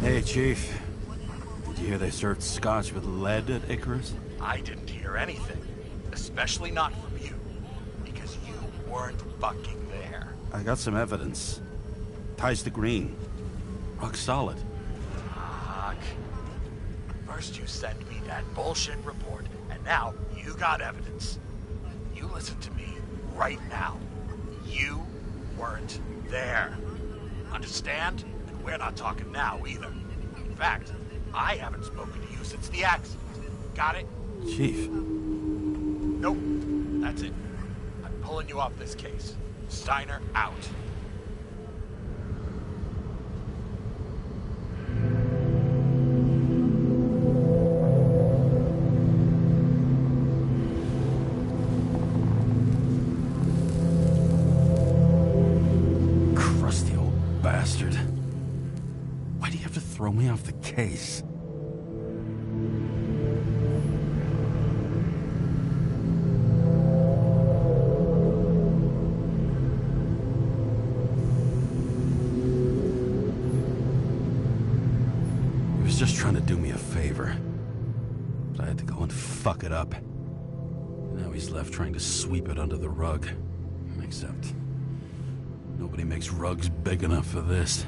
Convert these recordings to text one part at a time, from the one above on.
Hey, Chief. Did you hear they served scotch with lead at Icarus? I didn't hear anything. Especially not from you. Because you weren't fucking there. I got some evidence. Ties to Green. Rock solid. Fuck. First you send me that bullshit report, and now you got evidence. You listen to me right now. You weren't there. Understand? And we're not talking now either. In fact, I haven't spoken to you since the accident. Got it? Chief. Nope. That's it. I'm pulling you off this case. Steiner out. Crusty old bastard. Why do you have to throw me off the case? Just trying to do me a favor. But I had to go and fuck it up. Now he's left trying to sweep it under the rug. Except nobody makes rugs big enough for this.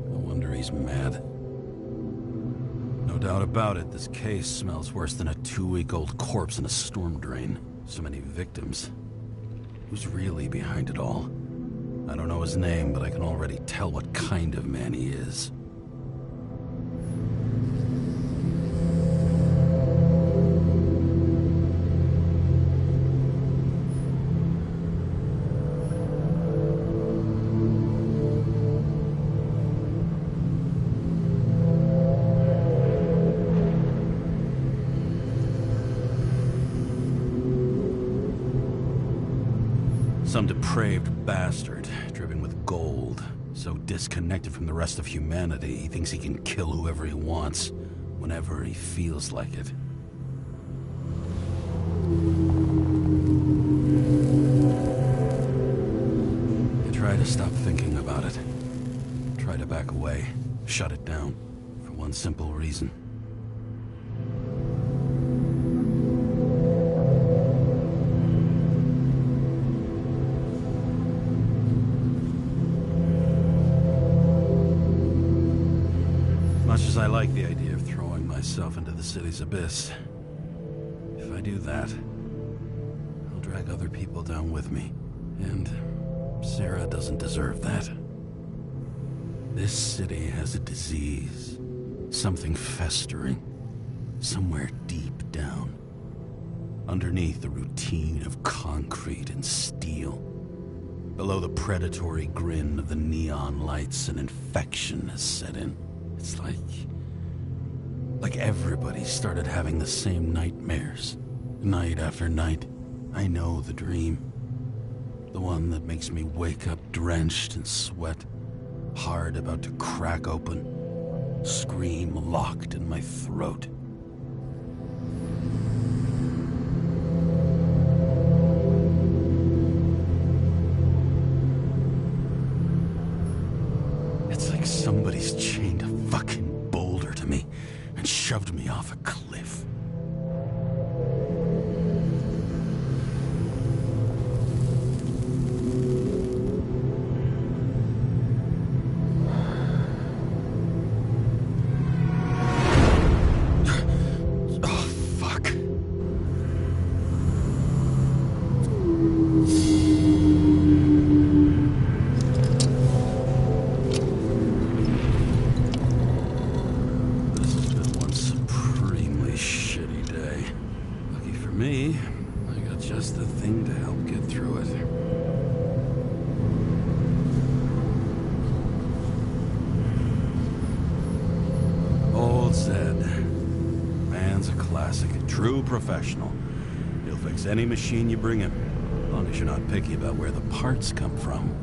No wonder he's mad. No doubt about it, this case smells worse than a 2-week-old corpse in a storm drain. So many victims. Who's really behind it all? I don't know his name, but I can already tell what kind of man he is. Some depraved bastard, driven with gold, so disconnected from the rest of humanity, he thinks he can kill whoever he wants, whenever he feels like it. I try to stop thinking about it. Try to back away, shut it down, for one simple reason. Much as I like the idea of throwing myself into the city's abyss, if I do that, I'll drag other people down with me. And Sarah doesn't deserve that. This city has a disease, something festering, somewhere deep down, underneath the routine of concrete and steel. Below the predatory grin of the neon lights, an infection has set in. It's like everybody started having the same nightmares, night after night. I know the dream. The one that makes me wake up drenched in sweat, heart about to crack open, scream locked in my throat. It's like somebody's chained a fucking boulder to me and shoved me off a cliff. Professional. He'll fix any machine you bring him, as long as you're not picky about where the parts come from.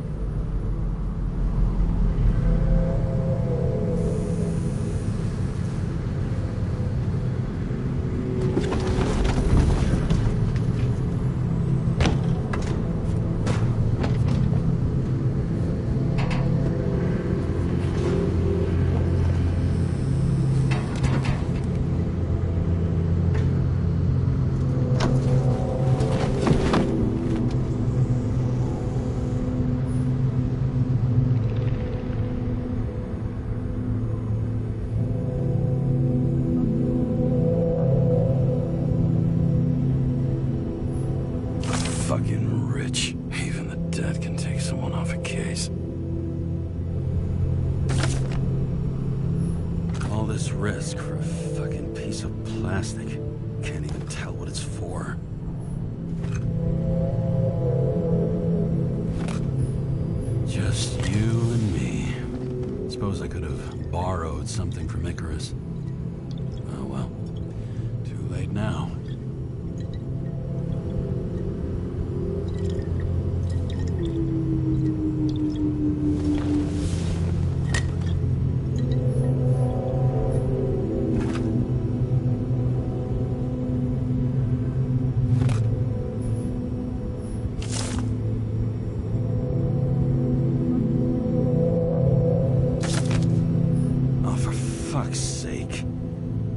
risk for a fucking piece of plastic. Can't even tell what it's for. Just you and me. Suppose I could have borrowed something from Icarus. Oh well. Too late now.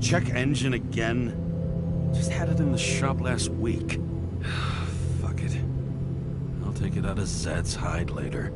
Check engine again? Just had it in the shop last week. Fuck it. I'll take it out of Zed's hide later.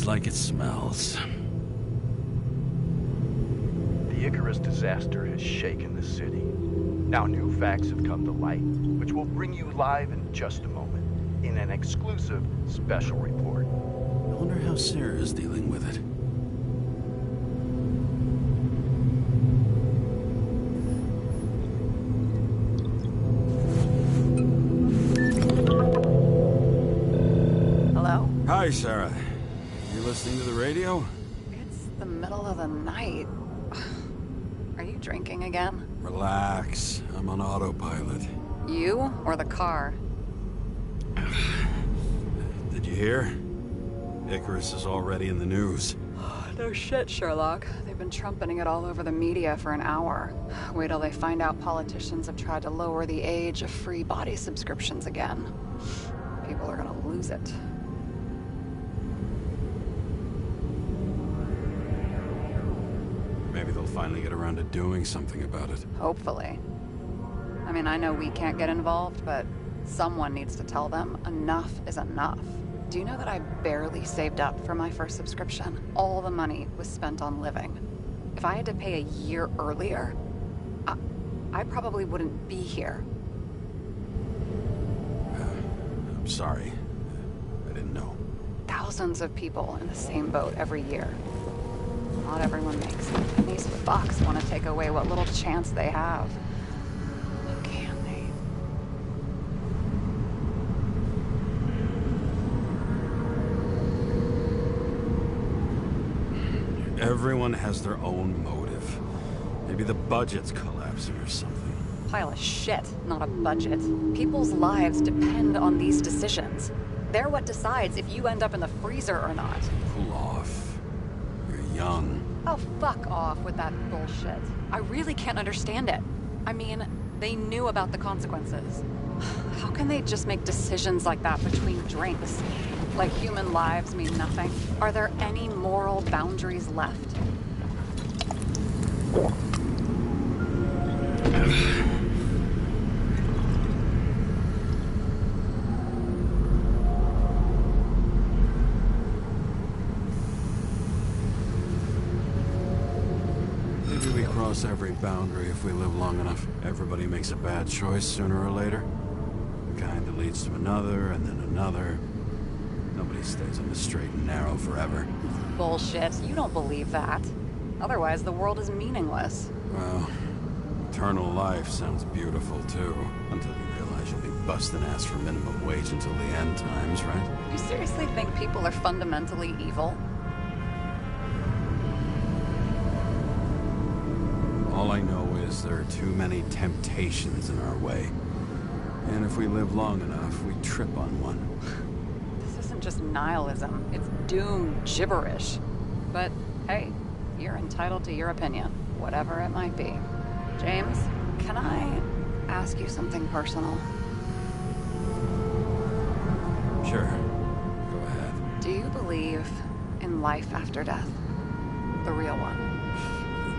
Like it smells. The Icarus disaster has shaken the city. Now new facts have come to light, which we'll bring you live in just a moment, in an exclusive special report. I wonder how Sarah is dealing with it. Hello? Hi, Sarah. Listening to the radio? It's the middle of the night. Are you drinking again? Relax. I'm on autopilot. You or the car? Did you hear? Icarus is already in the news. No shit, Sherlock. They've been trumpeting it all over the media for an hour. Wait till they find out politicians have tried to lower the age of free body subscriptions again. People are gonna lose it. Maybe they'll finally get around to doing something about it. Hopefully. I mean, I know we can't get involved, but someone needs to tell them enough is enough. Do you know that I barely saved up for my first subscription? All the money was spent on living. If I had to pay a year earlier, I probably wouldn't be here. I'm sorry. I didn't know. Thousands of people in the same boat every year. Not everyone makes it, and these fucks want to take away what little chance they have. How can they? Everyone has their own motive. Maybe the budget's collapsing or something. Pile of shit, not a budget. People's lives depend on these decisions. They're what decides if you end up in the freezer or not. Cool off. You're young. Oh, fuck off with that bullshit. I really can't understand it. I mean, they knew about the consequences. How can they just make decisions like that between drinks? Like human lives mean nothing? Are there any moral boundaries left? Every boundary if we live long enough. Everybody makes a bad choice sooner or later. The kind that leads to another and then another. Nobody stays on the straight and narrow forever. Bullshit. You don't believe that. Otherwise, the world is meaningless. Well, Eternal life sounds beautiful, too. Until you realize you'll be busting ass for minimum wage until the end times, right? You seriously think people are fundamentally evil? All I know is there are too many temptations in our way. And if we live long enough, we trip on one. This isn't just nihilism, it's doom gibberish. But hey, you're entitled to your opinion, whatever it might be. James, can I ask you something personal? Sure. Go ahead. Do you believe in life after death? The real one?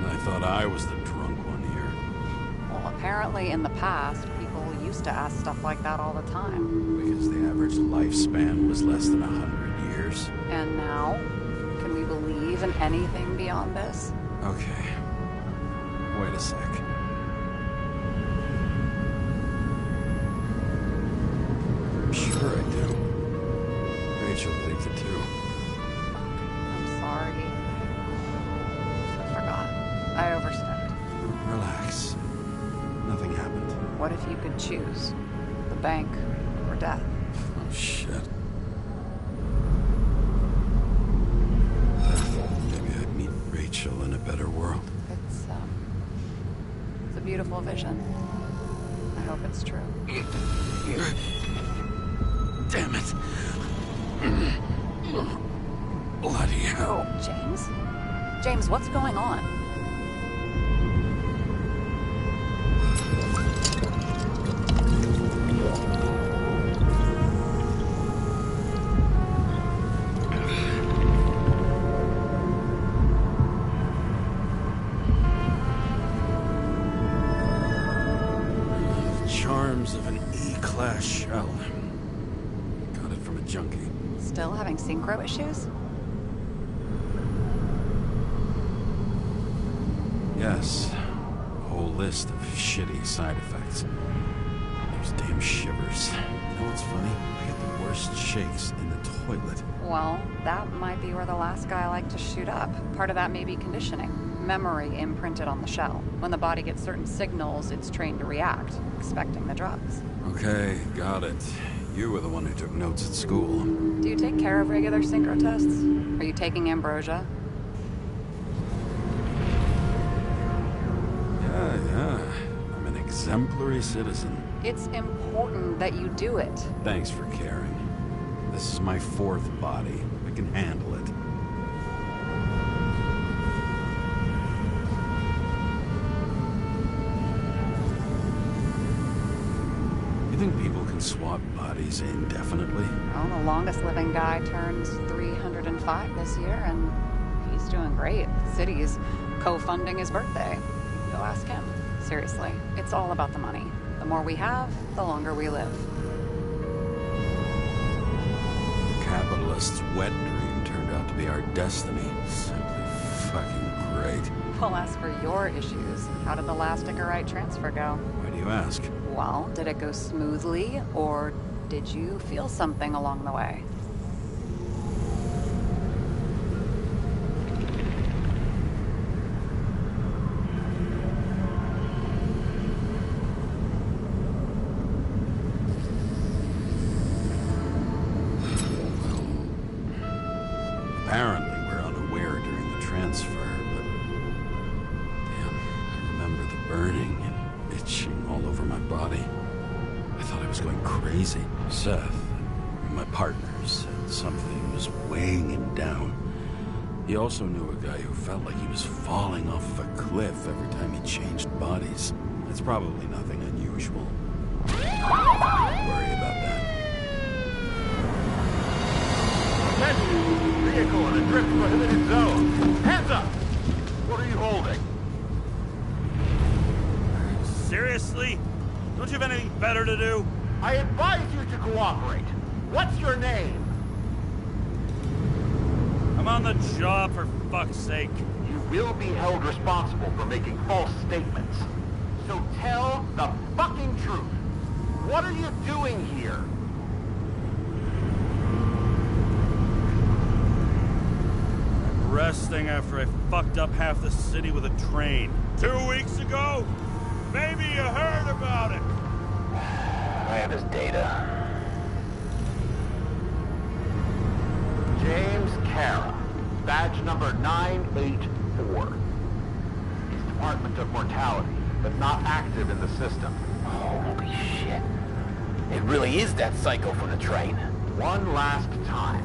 I thought I was the drunk one here. Well, apparently in the past, people used to ask stuff like that all the time. Because the average lifespan was less than 100 years. And now? Can we believe in anything beyond this? Okay. Wait a sec. Sure I do. Rachel believed it too. I'm sorry. I forgot. I overstepped. Relax. Nothing happened. What if you could choose? The bank or death? Oh, shit. Maybe I'd meet Rachel in a better world. It's a beautiful vision. I hope it's true. Damn it. Bloody hell. James? James, what's going on? Charms of an E-class shell. Got it from a junkie. Still having synchro issues? Yes. A whole list of shitty side effects. Those damn shivers. You know what's funny? I get the worst shakes in the toilet. Well, that might be where the last guy liked to shoot up. Part of that may be conditioning. Memory imprinted on the shell. When the body gets certain signals, it's trained to react, expecting the drugs. Okay, got it. You were the one who took notes at school. Do you take care of regular synchro tests? Are you taking ambrosia? Yeah. I'm an exemplary citizen. It's important that you do it. Thanks for caring. This is my fourth body. I can handle it. You think people can swap bodies indefinitely? Well, the longest living guy turns 305 this year, and he's doing great. The city's co-funding his birthday. Go ask him. Seriously, it's all about the money. The more we have, the longer we live. The capitalist's wet dream turned out to be our destiny. Simply fucking great. Well, as for your issues, how did the last Icarite transfer go? Why do you ask? Well, did it go smoothly, or did you feel something along the way? Apparently, we're unaware during the transfer, but... Damn, I remember the burning and itching all over my body. I thought I was going crazy. Seth, my partner, said something was weighing him down. He also knew a guy who felt like he was falling off of a cliff every time he changed bodies. It's probably nothing unusual. Don't worry about that. Attention! Vehicle in a drift prohibited zone. Hands up! What are you holding? Seriously? Don't you have anything better to do? I advise you to cooperate. What's your name? I'm on the job, for fuck's sake. You will be held responsible for making false statements. So tell the fucking truth. What are you doing here? Resting after I fucked up half the city with a train. 2 weeks ago? Maybe you heard about it. I have his data. James Kara, badge number 984. He's Department of Mortality, but not active in the system. Holy shit. It really is that psycho from the train. One last time.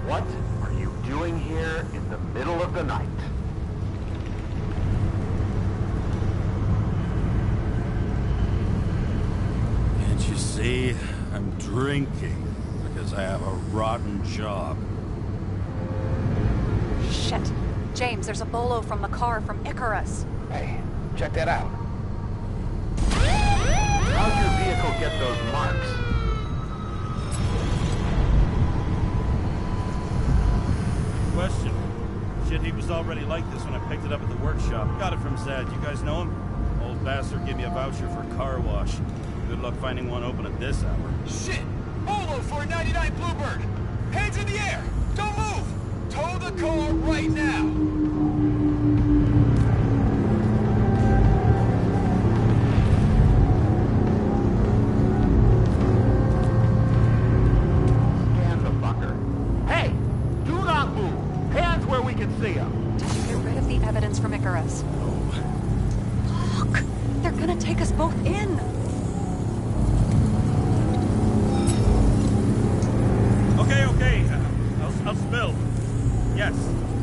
What are you doing here in the middle of the night? Can't you see? I'm drinking because I have a rotten job. Shit. James, there's a bolo from the car from Icarus. Hey, check that out. How'd your vehicle get those marks? Question. Shit, he was already like this when I picked it up at the workshop. Got it from Zed. You guys know him? Old bastard gave me a voucher for a car wash. Good luck finding one open at this hour. Shit! Bolo for a 99 Bluebird! Hands in the air! Don't move! Tow the car right now! Scan the fucker. Hey! Do not move! Hands where we can see them! Did you get rid of the evidence from Icarus? Look! They're gonna take us both in! Okay. I'll spill. Yes,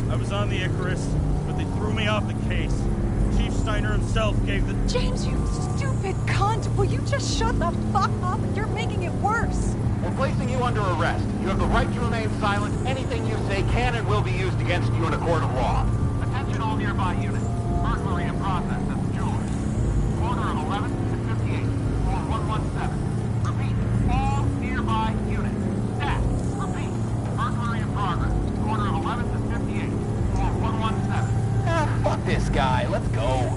I was on the Icarus, but they threw me off the case. Chief Steiner himself gave the... James, you stupid cunt! Will you just shut the fuck up? You're making it worse! We're placing you under arrest. You have the right to remain silent. Anything you say can and will be used against you in a court of law. Attention all nearby units. Burglary in process at the jewelry. Corner of 11 and 58. Floor 117. Repeat. All nearby units. Staff. Repeat. Burglary in progress. Corner of 11 to 58. Floor 117. Ah, fuck this guy. Let's go.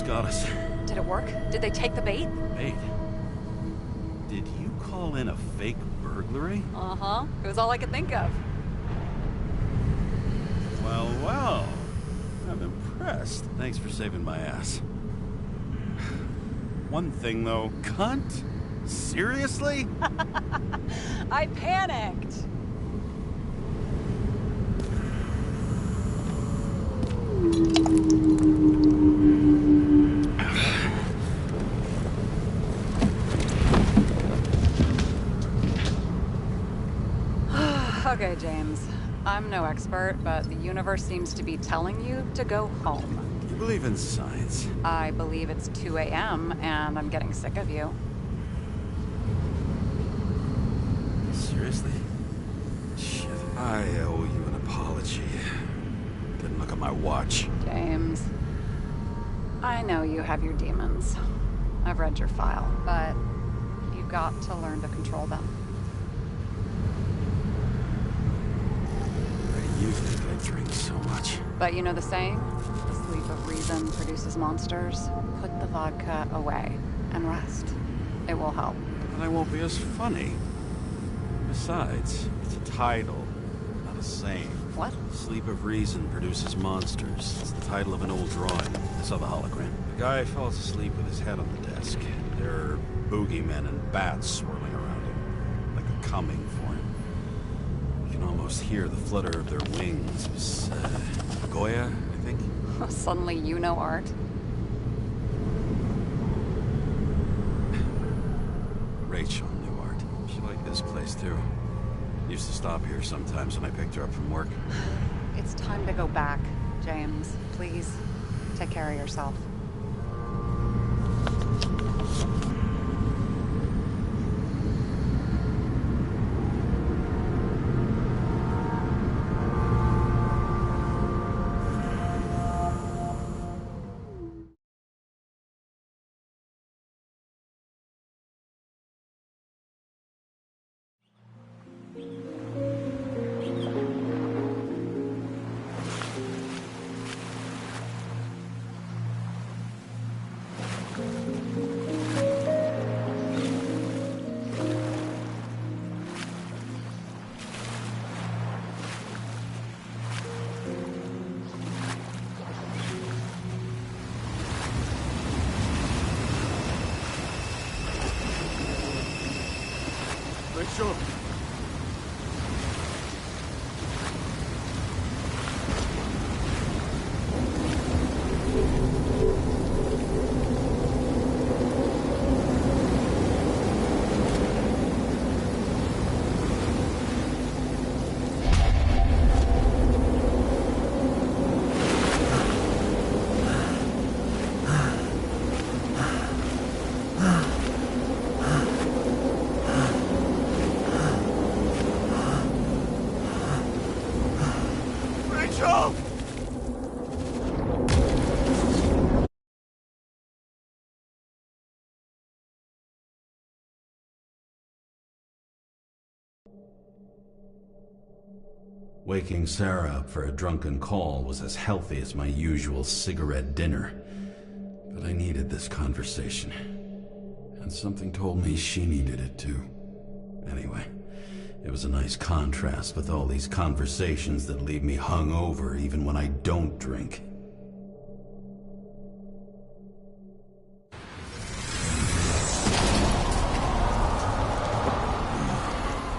Got us. Did it work? Did they take the bait? Bait? Did you call in a fake burglary? Uh-huh. It was all I could think of. Well. I'm impressed. Thanks for saving my ass. One thing, though. Cunt? Seriously? I panicked. Okay, James. I'm no expert, but the universe seems to be telling you to go home. You believe in science? I believe it's 2 a.m. and I'm getting sick of you. Seriously? Shit, I owe you an apology. Didn't look at my watch. James, I know you have your demons. I've read your file, but you've got to learn to control them. You think I drink so much? But you know the saying? The sleep of reason produces monsters. Put the vodka away and rest. It will help. But I won't be as funny. Besides, it's a title, not a saying. What? Sleep of Reason produces monsters. It's the title of an old drawing. I saw the hologram. The guy falls asleep with his head on the desk. There are boogeymen and bats swirling around him, like they're coming for him. You can almost hear the flutter of their wings. It was, Goya, I think? Suddenly you know art. Rachel knew art. She liked this place, too. Used to stop here sometimes when I picked her up from work. It's time to go back, James. Please, take care of yourself. Rachel! Waking Sarah up for a drunken call was as healthy as my usual cigarette dinner. But I needed this conversation. And something told me she needed it too. Anyway, it was a nice contrast with all these conversations that leave me hungover even when I don't drink.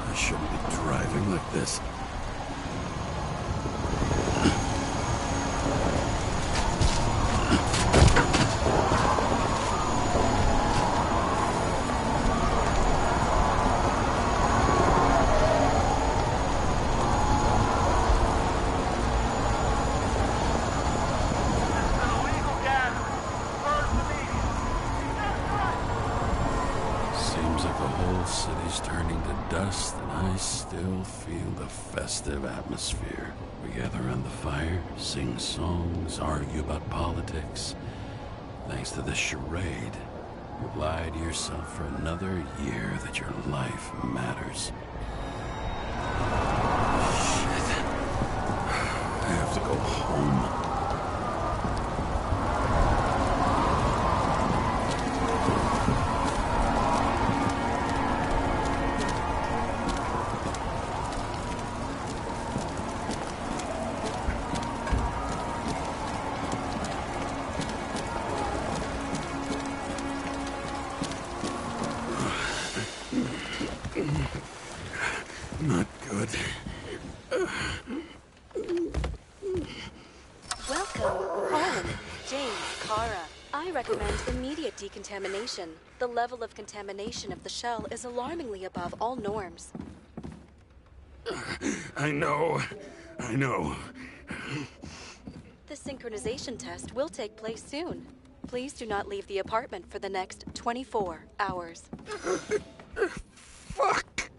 I shouldn't be driving like this. Atmosphere. We gather around the fire, sing songs, argue about politics. Thanks to this charade, you lie to yourself for another year that your life matters. Shit. I have to go home. Decontamination. The level of contamination of the shell is alarmingly above all norms. I know. The synchronization test will take place soon. Please do not leave the apartment for the next 24 hours. Fuck!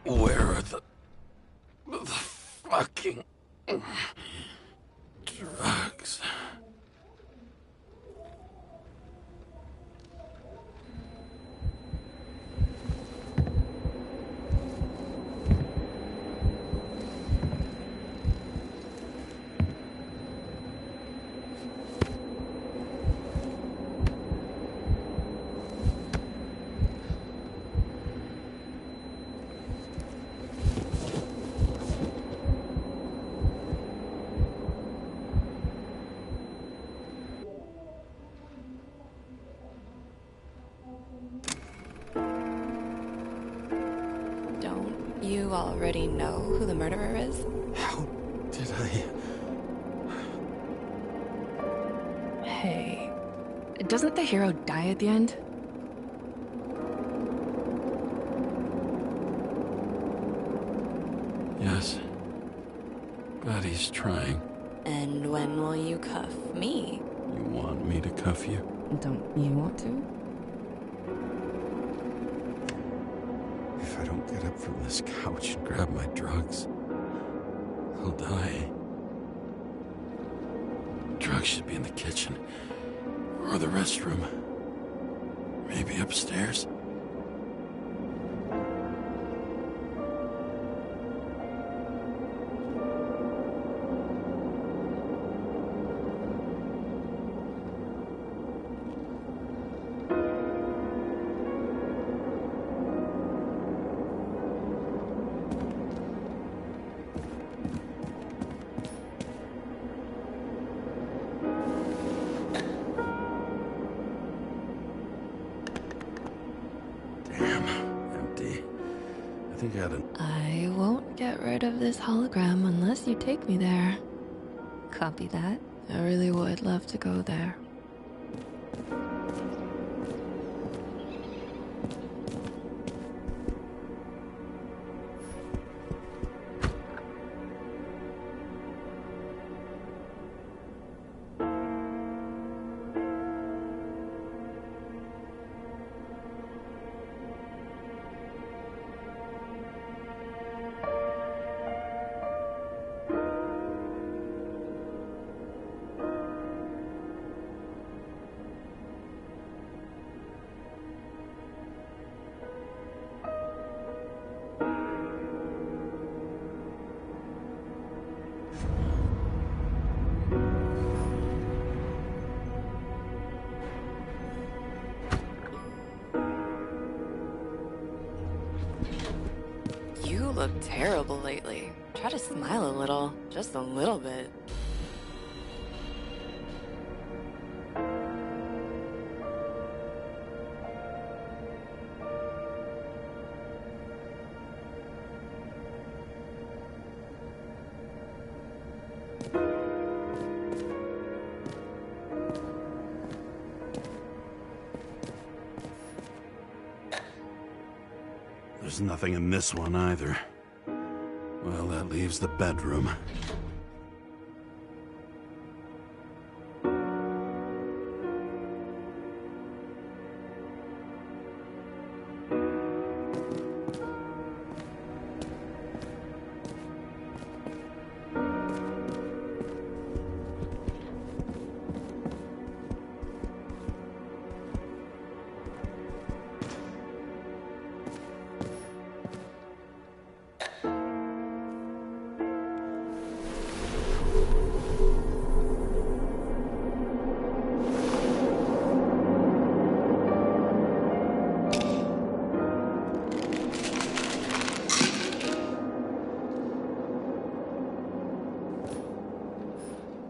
Where are the fucking drugs? You already know who the murderer is? How did I... Hey, doesn't the hero die at the end? Yes, but he's trying. And when will you cuff me? You want me to cuff you? Don't you want to? If I don't get up from this couch and grab my drugs, I'll die. Drugs should be in the kitchen. Or the restroom. Maybe upstairs. forget it. I won't get rid of this hologram unless you take me there. Copy that. I really would love to go there. You look terrible lately. Try to smile a little, just a little bit. There's nothing in this one either. Well, that leaves the bedroom.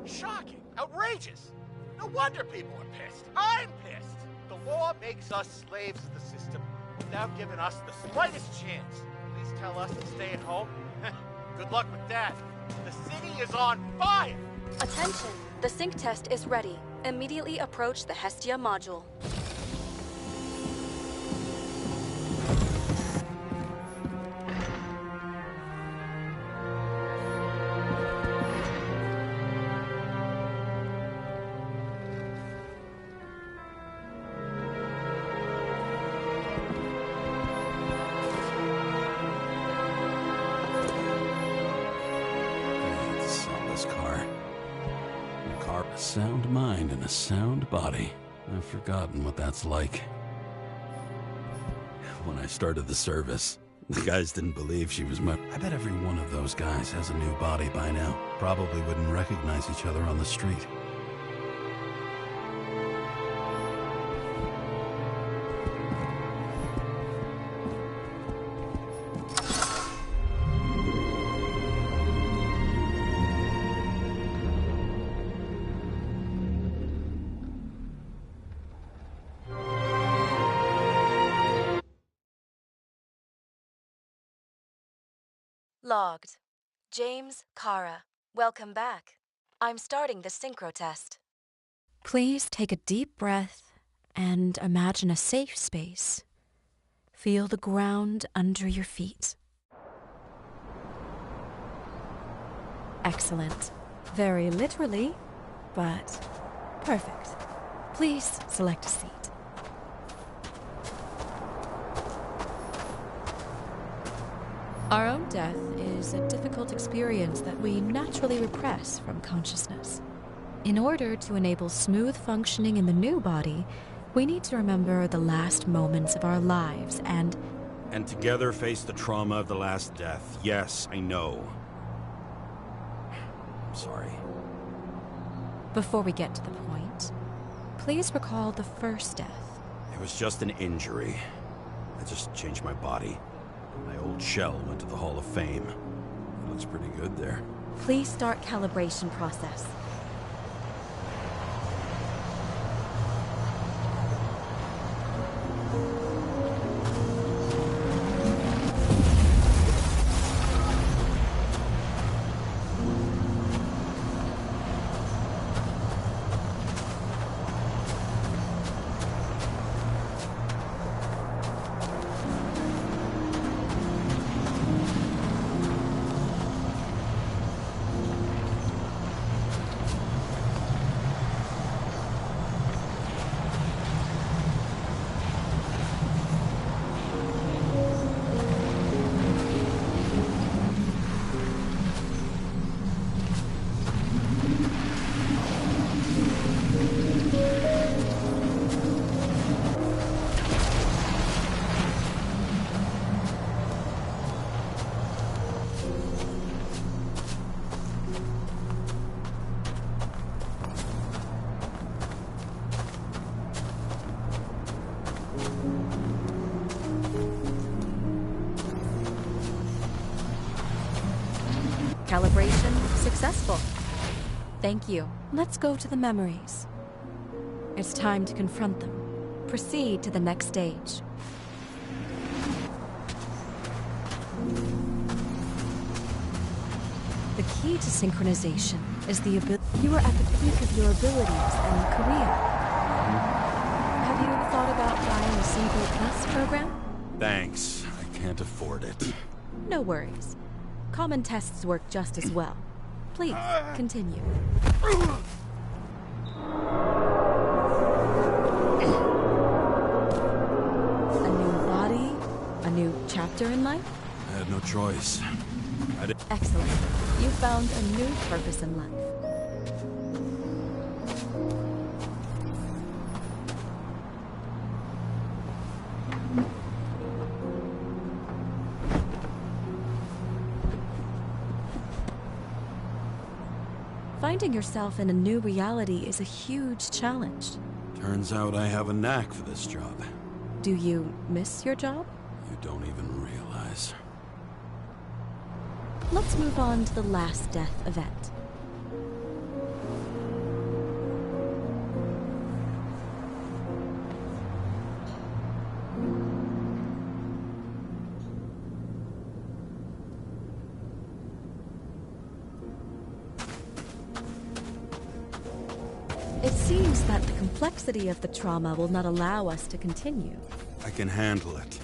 Shocking! Outrageous! No wonder people are pissed. I'm pissed! The law makes us slaves of the system without giving us the slightest chance. Please tell us to stay at home. Good luck with that. The city is on fire! Attention! The sync test is ready. Immediately approach the Hestia module. A sound mind and a sound body. I've forgotten what that's like. When I started the service, the guys didn't believe she was my... I bet every one of those guys has a new body by now. Probably wouldn't recognize each other on the street. Logged. James, Kara, welcome back. I'm starting the synchro test. Please take a deep breath and imagine a safe space. Feel the ground under your feet. Excellent. Very literally, but perfect. Please select a seat. Our own death is a difficult experience that we naturally repress from consciousness. In order to enable smooth functioning in the new body, we need to remember the last moments of our lives and together face the trauma of the last death. Yes, I know. I'm sorry. Before we get to the point, please recall the first death. It was just an injury. I just changed my body. My old shell went to the Hall of Fame. It looks pretty good there. Please start calibration process. Calibration successful. Thank you. Let's go to the memories. It's time to confront them. Proceed to the next stage. The key to synchronization is the ability. You are at the peak of your abilities and career. Have you thought about buying a Synchro Plus program? Thanks. I can't afford it. No worries. Common tests work just as well. Please, continue. A new body? A new chapter in life? I had no choice. Excellent. You found a new purpose in life. Finding yourself in a new reality is a huge challenge. Turns out I have a knack for this job. Do you miss your job? You don't even realize. Let's move on to the last death event. It seems that the complexity of the trauma will not allow us to continue. I can handle it.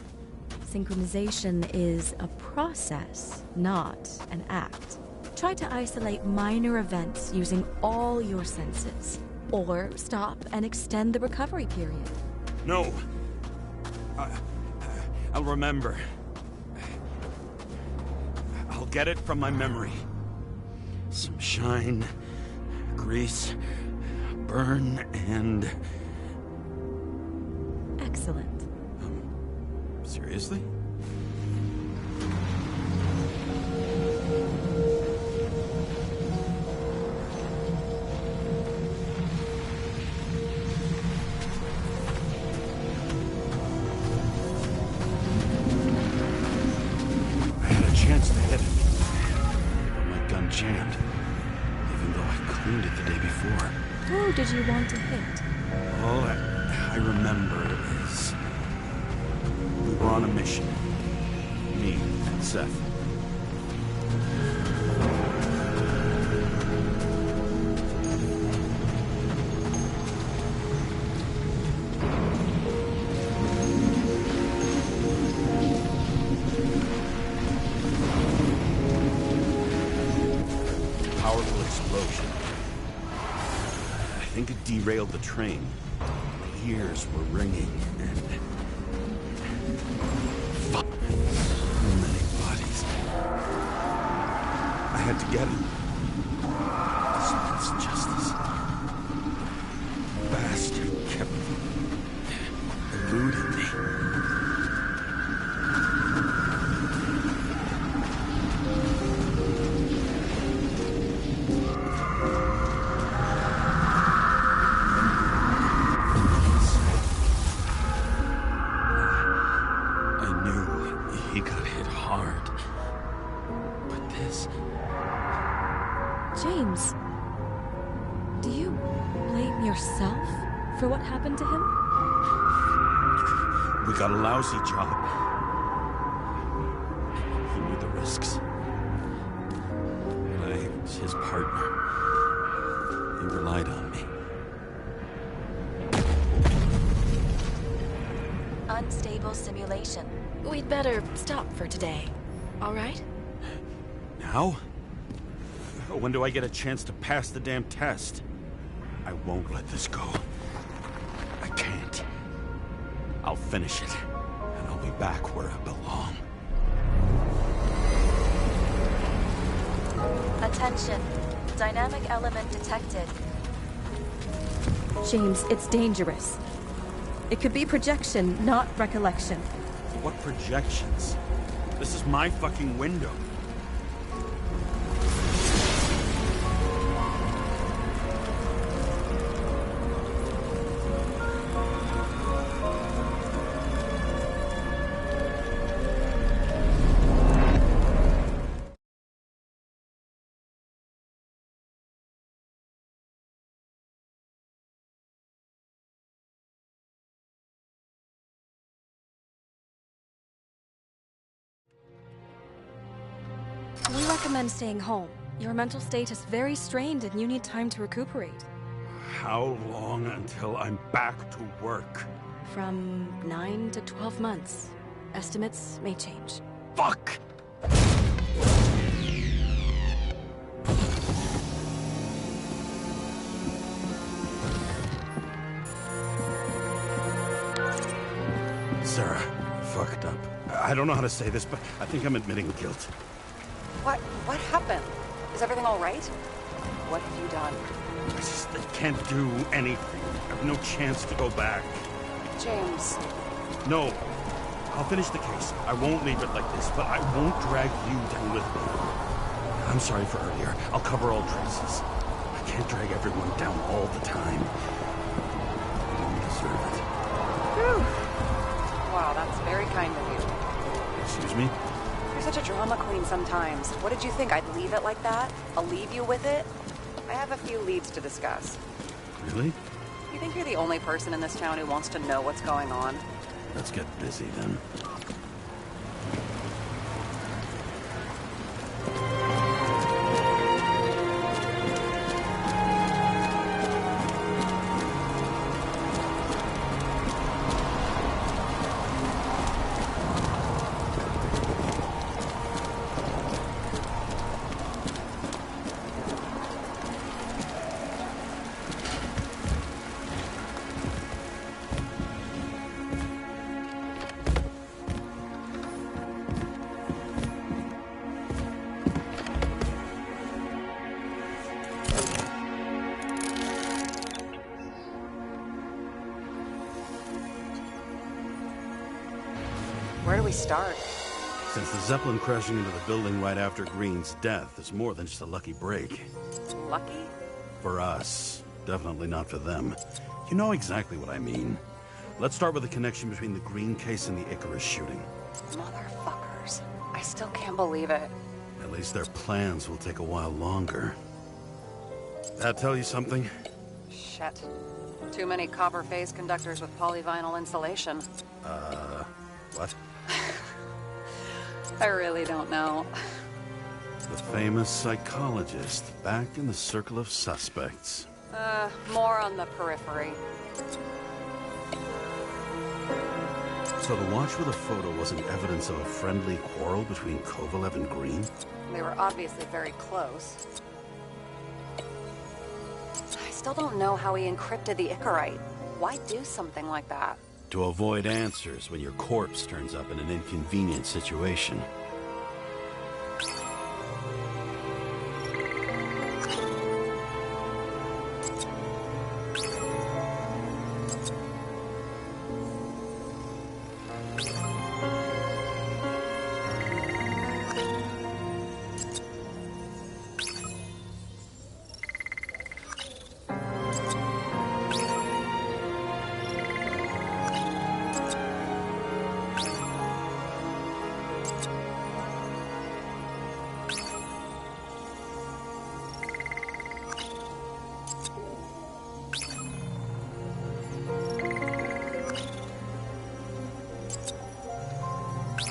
Synchronization is a process, not an act. Try to isolate minor events using all your senses, or stop and extend the recovery period. No. I'll remember. I'll get it from my memory. Some shine, grease, burn, and... Excellent. Seriously? I had a chance to hit it, but my gun jammed, even though I cleaned it the day before. Who did you want to hit? All I remember is... we were on a mission. Me and Seth. Powerful explosion. I think it derailed the train. My ears were ringing and... fuck. So many bodies. I had to get him. This was justice. The bastard kept eluding me. James, do you blame yourself for what happened to him? We got a lousy job. He knew the risks. I was his partner. He relied on me. Unstable simulation. We'd better stop for today. All right? Now? When do I get a chance to pass the damn test? I won't let this go. I can't. I'll finish it, and I'll be back where I belong. Attention. Dynamic element detected. James, it's dangerous. It could be projection, not recollection. What projections? This is my fucking window. recommend staying home. Your mental state is very strained and you need time to recuperate. How long until I'm back to work? From 9 to 12 months. Estimates may change. Fuck! Sarah, fucked up. I don't know how to say this, but I think I'm admitting guilt. What happened? Is everything all right? What have you done? I can't do anything. I have no chance to go back. James. No. I'll finish the case. I won't leave it like this, but I won't drag you down with me. I'm sorry for earlier. I'll cover all traces. I can't drag everyone down all the time. I don't deserve it. Whew. Wow, that's very kind of you. Excuse me? You're such a drama queen sometimes. What did you think? I'd leave it like that? I'll leave you with it? I have a few leads to discuss. Really? You think you're the only person in this town who wants to know what's going on? Let's get busy then. Where do we start? Since the Zeppelin crashing into the building right after Green's death is more than just a lucky break. Lucky? For us. Definitely not for them. You know exactly what I mean. Let's start with the connection between the Green case and the Icarus shooting. Motherfuckers. I still can't believe it. At least their plans will take a while longer. That tell you something? Shit. Too many copper phase conductors with polyvinyl insulation. What? I really don't know. The famous psychologist, back in the circle of suspects. More on the periphery. So the watch with a photo wasn't evidence of a friendly quarrel between Kovalev and Green? They were obviously very close. I still don't know how he encrypted the Icarite. Why do something like that? To avoid answers when your corpse turns up in an inconvenient situation.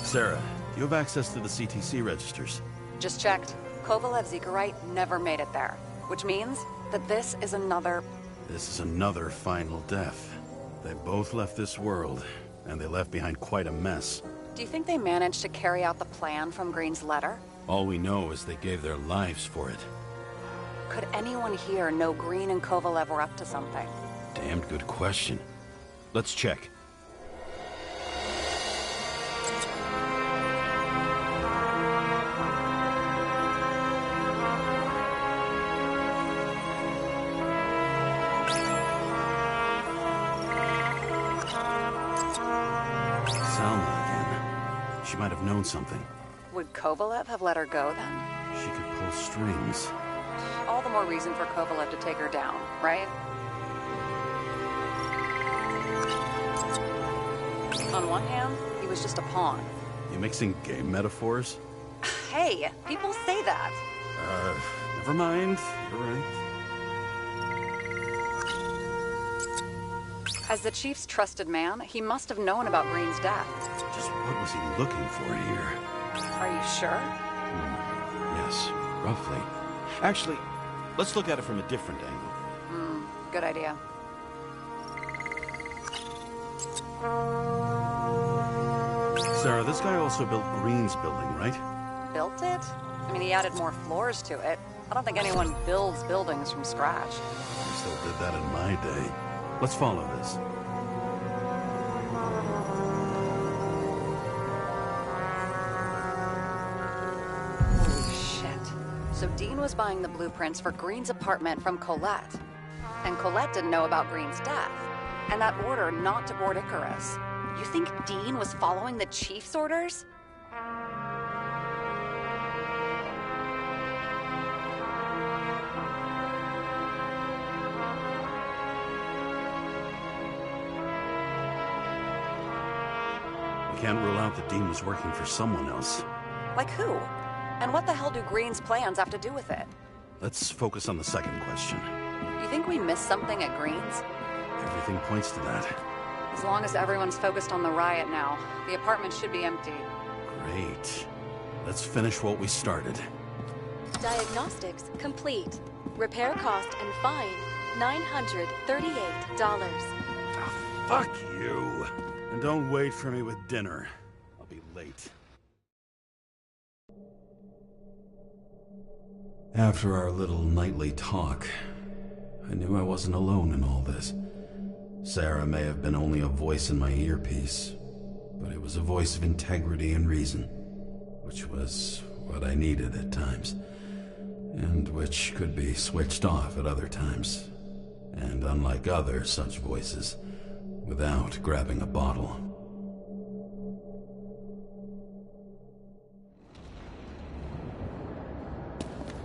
Sarah, do you have access to the CTC registers? Just checked. Kovalev's Icarite never made it there. Which means that this is another... This is another final death. They both left this world, and they left behind quite a mess. Do you think they managed to carry out the plan from Green's letter? All we know is they gave their lives for it. Could anyone here know Green and Kovalev were up to something? Damned good question. Let's check. She might have known something. Would Kovalev have let her go then? She could pull strings. All the more reason for Kovalev to take her down, right? On one hand, he was just a pawn. You mixing game metaphors? Hey, people say that. Never mind. You're right. As the chief's trusted man, he must have known about Green's death. Just what was he looking for here? Are you sure? Yes. roughly. Actually, let's look at it from a different angle. Good idea. Sarah, this guy also built Green's building, right? Built it? I mean, he added more floors to it. I don't think anyone builds buildings from scratch. I still did that in my day. Let's follow this. Holy shit. So Dean was buying the blueprints for Green's apartment from Colette. And Colette didn't know about Green's death. And that order not to board Icarus. You think Dean was following the chief's orders? We can't rule out that Dean was working for someone else. Like who? And what the hell do Green's plans have to do with it? Let's focus on the second question. You think we missed something at Green's? Everything points to that. As long as everyone's focused on the riot now, the apartment should be empty. Great. Let's finish what we started. Diagnostics complete. Repair cost and fine $938. Oh, fuck you. And don't wait for me with dinner. I'll be late. After our little nightly talk, I knew I wasn't alone in all this. Sarah may have been only a voice in my earpiece, but it was a voice of integrity and reason, which was what I needed at times, and which could be switched off at other times, and unlike other such voices, without grabbing a bottle.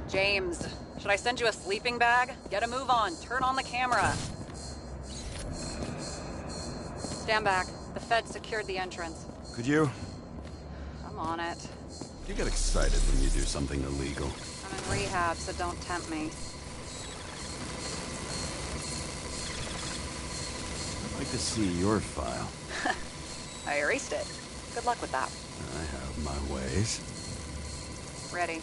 James, should I send you a sleeping bag? Get a move on. Turn on the camera. Stand back. The Fed secured the entrance. Could you? I'm on it. You get excited when you do something illegal. I'm in rehab, so don't tempt me. I'd like to see your file. I erased it. Good luck with that. I have my ways. Ready.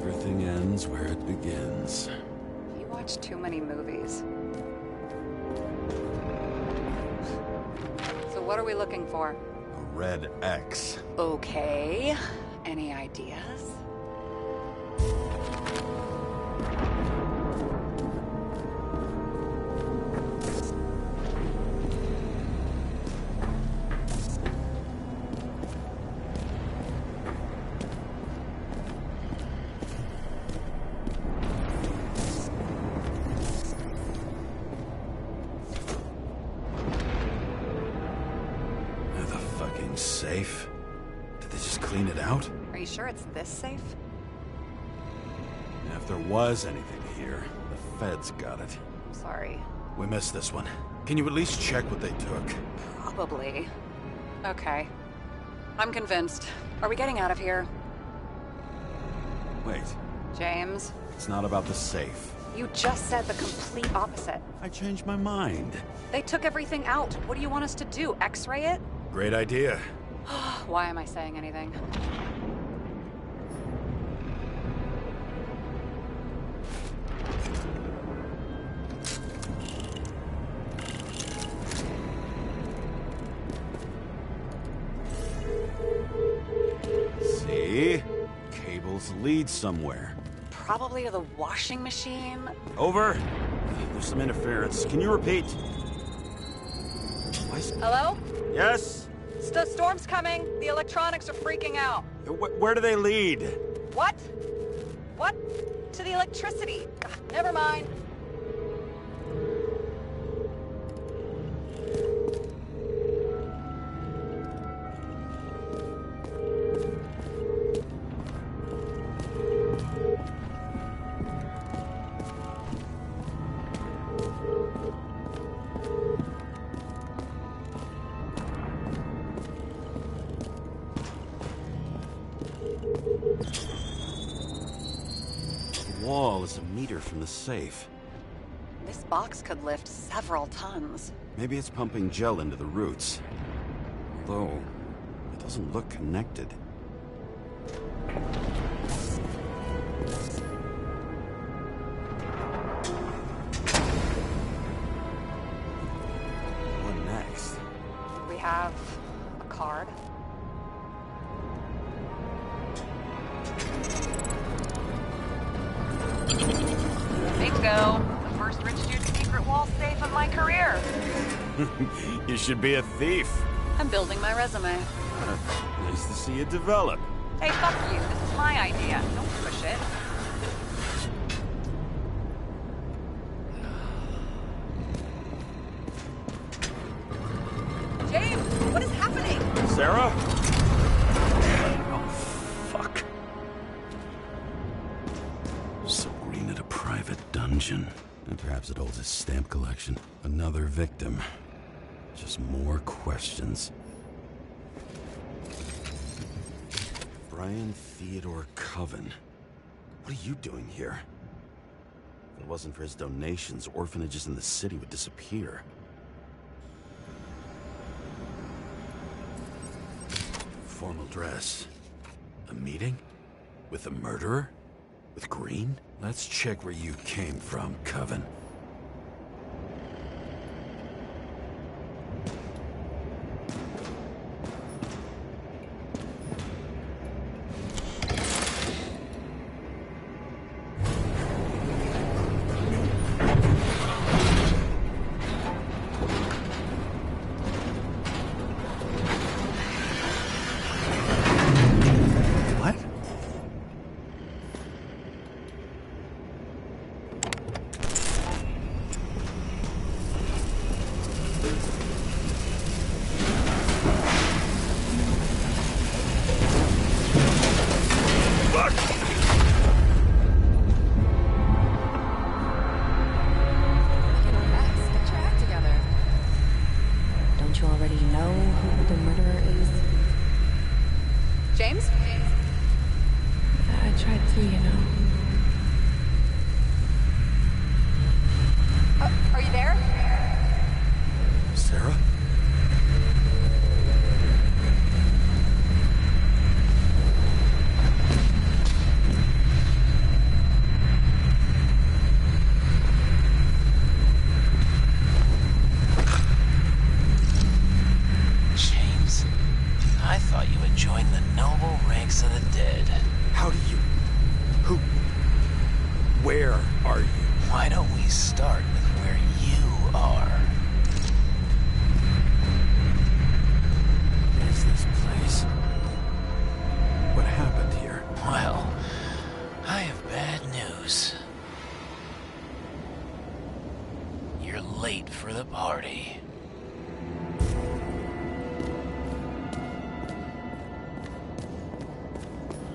Everything ends where it begins. You watch too many movies. So what are we looking for? A red X. Okay. Any ideas? Safe? Did they just clean it out? Are you sure it's this safe? If there was anything here, the feds got it. I'm sorry. We missed this one. Can you at least check what they took? Probably. Okay. I'm convinced. Are we getting out of here? Wait. James? It's not about the safe. You just said the complete opposite. I changed my mind. They took everything out. What do you want us to do? X-ray it? Great idea. Why am I saying anything? See? Cables lead somewhere. Probably to the washing machine. Over. There's some interference. Can you repeat? Hello? Yes? The storm's coming. The electronics are freaking out. Where do they lead? What? What? To the electricity. Ugh, never mind. The wall is a meter from the safe. This box could lift several tons. Maybe it's pumping gel into the roots. Although, it doesn't look connected. What next? We have a card. Bingo! The first rich dude's secret wall safe of my career. You should be a thief. I'm building my resume. Nice to see you develop. Hey, fuck you. This is my idea. Don't push it. James, what is happening? Sarah? Oh, fuck. So green at a private dungeon. And perhaps it holds his stamp collection. Another victim. Just more questions. Brian Theodore Coven. What are you doing here? If it wasn't for his donations, orphanages in the city would disappear. Formal dress. A meeting? With a murderer? With Green? Let's check where you came from, Coven.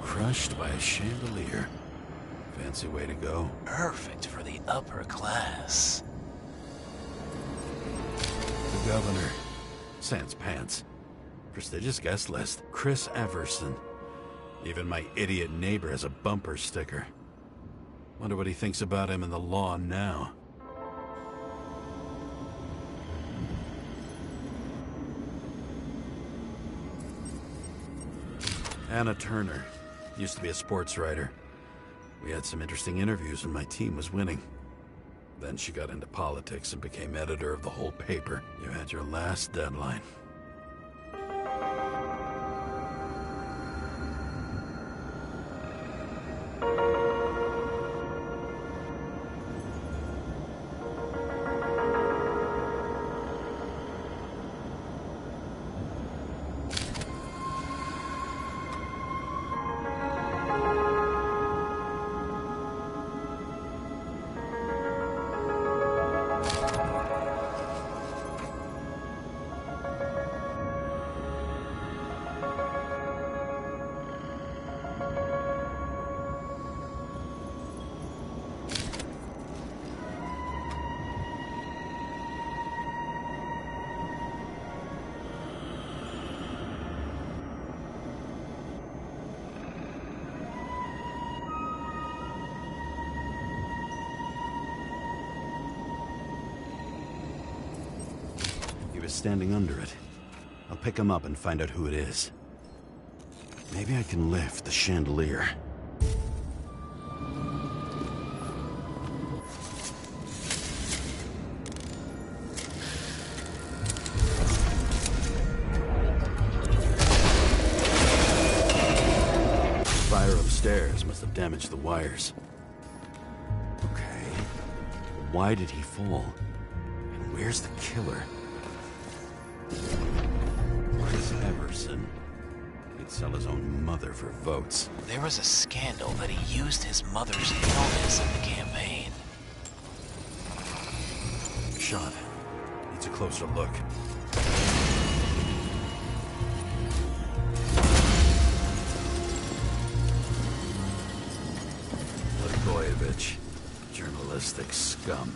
Crushed by a chandelier. Fancy way to go. Perfect for the upper class. The governor. Sans pants. Prestigious guest list. Chris Everson. Even my idiot neighbor has a bumper sticker. Wonder what he thinks about him and the law now. Anna Turner. Used to be a sports writer. We had some interesting interviews when my team was winning. Then she got into politics and became editor of the whole paper. You had your last deadline. was standing under it. I'll pick him up and find out who it is. Maybe I can lift the chandelier. Fire upstairs must have damaged the wires. Okay. Why did he fall? And where's the killer? Chris Everson. He'd sell his own mother for votes. There was a scandal that he used his mother's illness in the campaign. Shot. Needs a closer look. Blagojevich. Journalistic scum.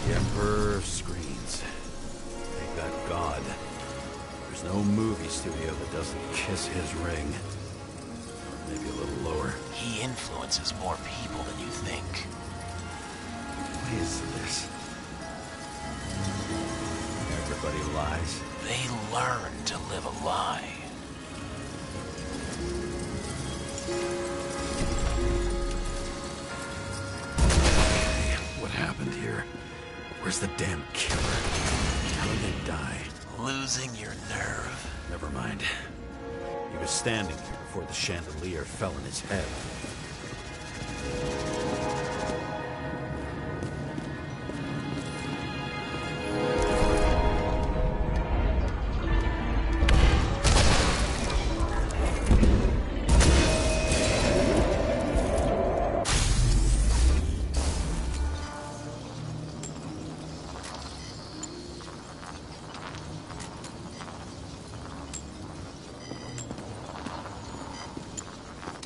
The Emperor of Screens. They got God. There's no movie studio that doesn't kiss his ring. Maybe a little lower. He influences more people than you think. What is this? Everybody lies. They learn to live a lie. What happened here? Where's the damn killer? How did they die? Losing your nerve. Never mind. He was standing here before the chandelier fell on his head.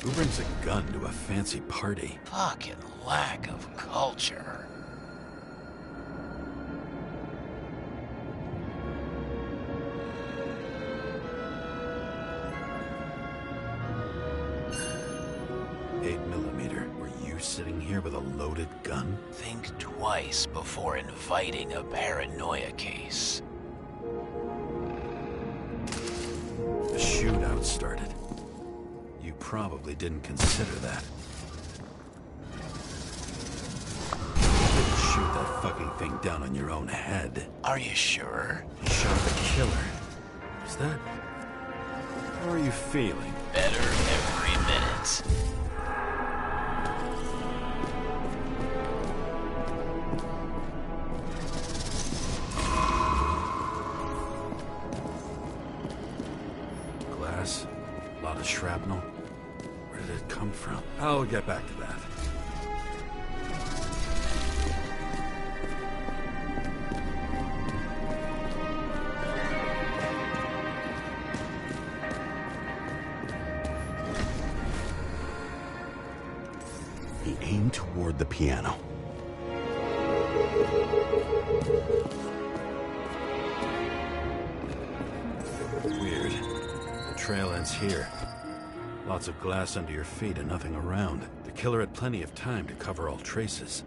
Who brings a gun to a fancy party? Fucking lack of culture. .8mm. Were you sitting here with a loaded gun? Think twice before inviting a paranoia case. The shootout started. You probably didn't consider that. You didn't shoot that fucking thing down on your own head. Are you sure? You shot the killer. Is that... How are you feeling? Better every minute. Glass? A lot of shrapnel? Where did it come from? I'll get back to that. He aimed toward the piano. Weird. The trail ends here. Lots of glass under your feet and nothing around. The killer had plenty of time to cover all traces.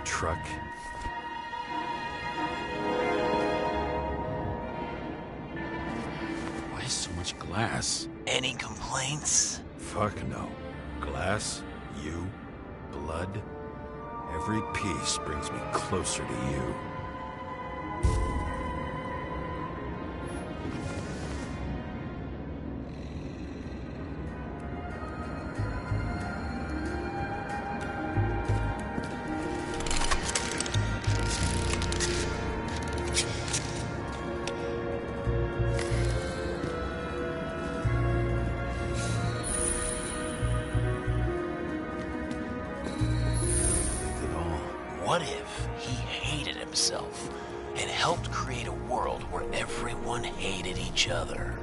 Truck. Why so much glass? Any complaints? Fuck no. Glass, you, blood. Every piece brings me closer to you. What if he hated himself and helped create a world where everyone hated each other?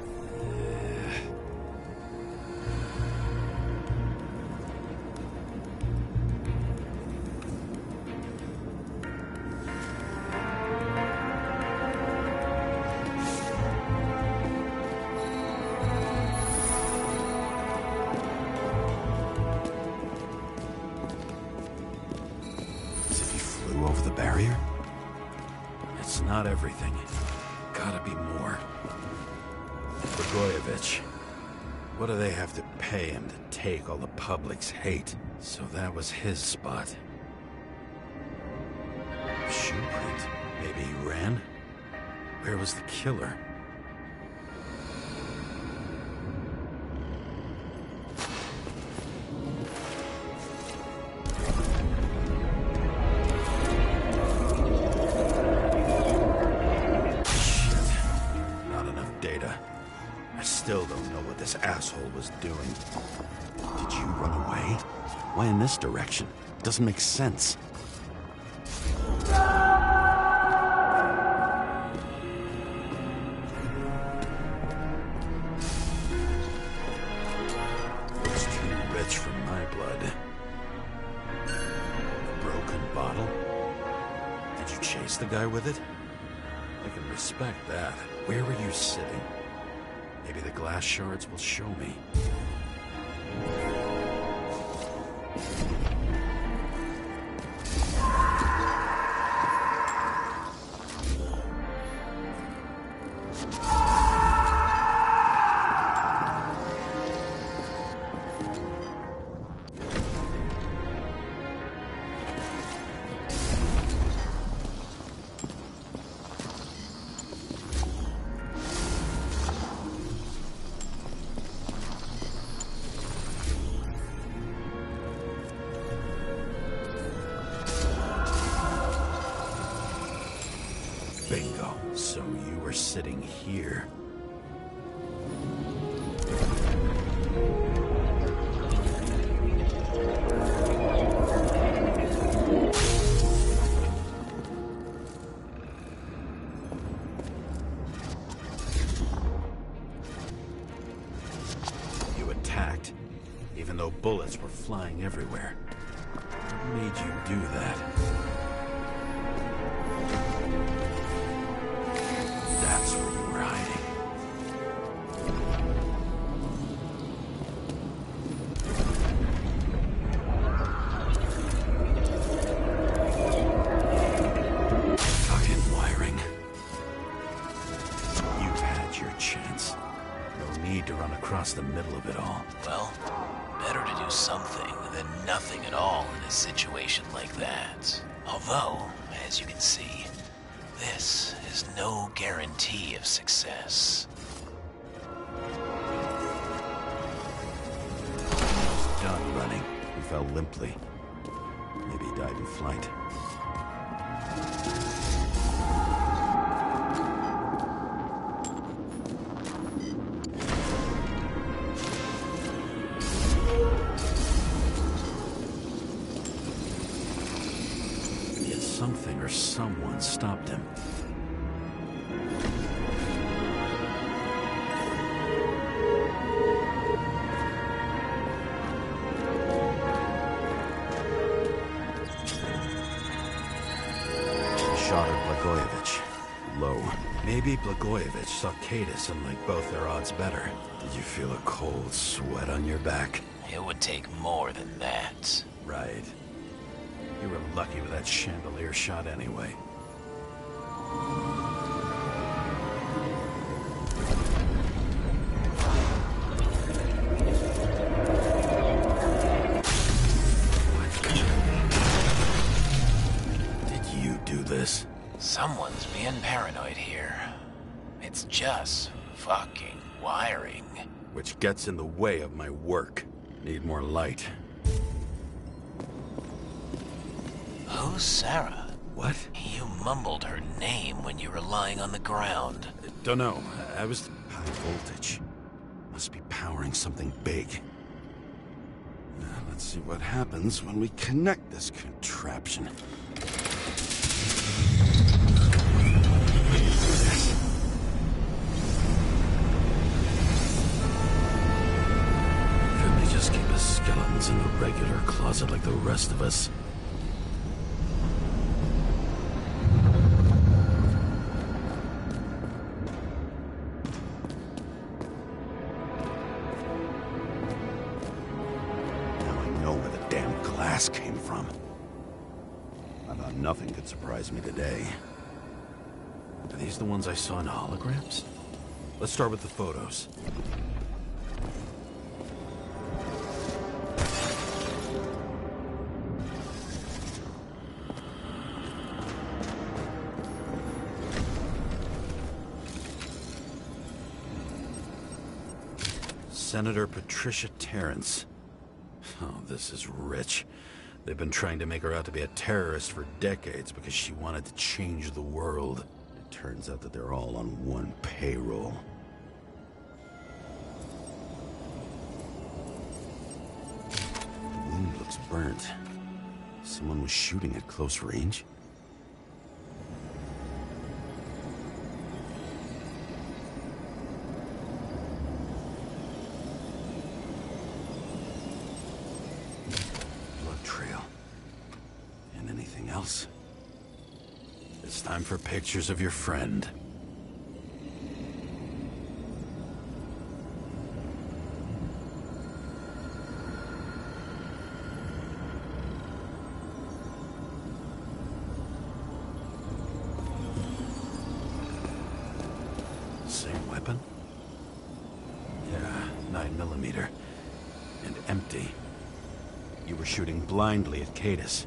Over the barrier? It's not everything. Gotta be more. Blagojevich. What do they have to pay him to take all the public's hate? So that was his spot. Shoe print. Maybe he ran? Where was the killer? Still don't know what this asshole was doing. Did you run away? Why in this direction? Doesn't make sense. Looks too rich for my blood. Broken bottle? Did you chase the guy with it? I can respect that. Where were you sitting? Maybe the glass shards will show me. Bingo. So you were sitting here. You attacked, even though bullets were flying everywhere. What made you do that? That's where you were hiding. Fucking wiring. You've had your chance. No need to run across the middle of it all. Well, better to do something than nothing at all in a situation like that. Although, as you can see, this is no guarantee of success. Done running. He fell limply. Maybe he died in flight. Yet something or someone stopped him. Shot at Blagojevich. Low. Maybe Blagojevich saw Cadis and liked both their odds better. Did you feel a cold sweat on your back? It would take more than that. Right. You were lucky with that chandelier shot anyway. this. Someone's being paranoid here. It's just fucking wiring. Which gets in the way of my work. Need more light. Who's Sarah? What? You mumbled her name when you were lying on the ground. Don't know. I was high voltage. Must be powering something big. Let's see what happens when we connect this contraption. Couldn't they just keep his skeletons in the regular closet like the rest of us? Came from. I thought nothing could surprise me today. Are these the ones I saw in holograms? Let's start with the photos. Senator Patricia Terrence. Oh, this is rich. They've been trying to make her out to be a terrorist for decades because she wanted to change the world. It turns out that they're all on one payroll. The wound looks burnt. Someone was shooting at close range? It's time for pictures of your friend. Same weapon? Yeah, 9mm. And empty. You were shooting blindly at Cadus.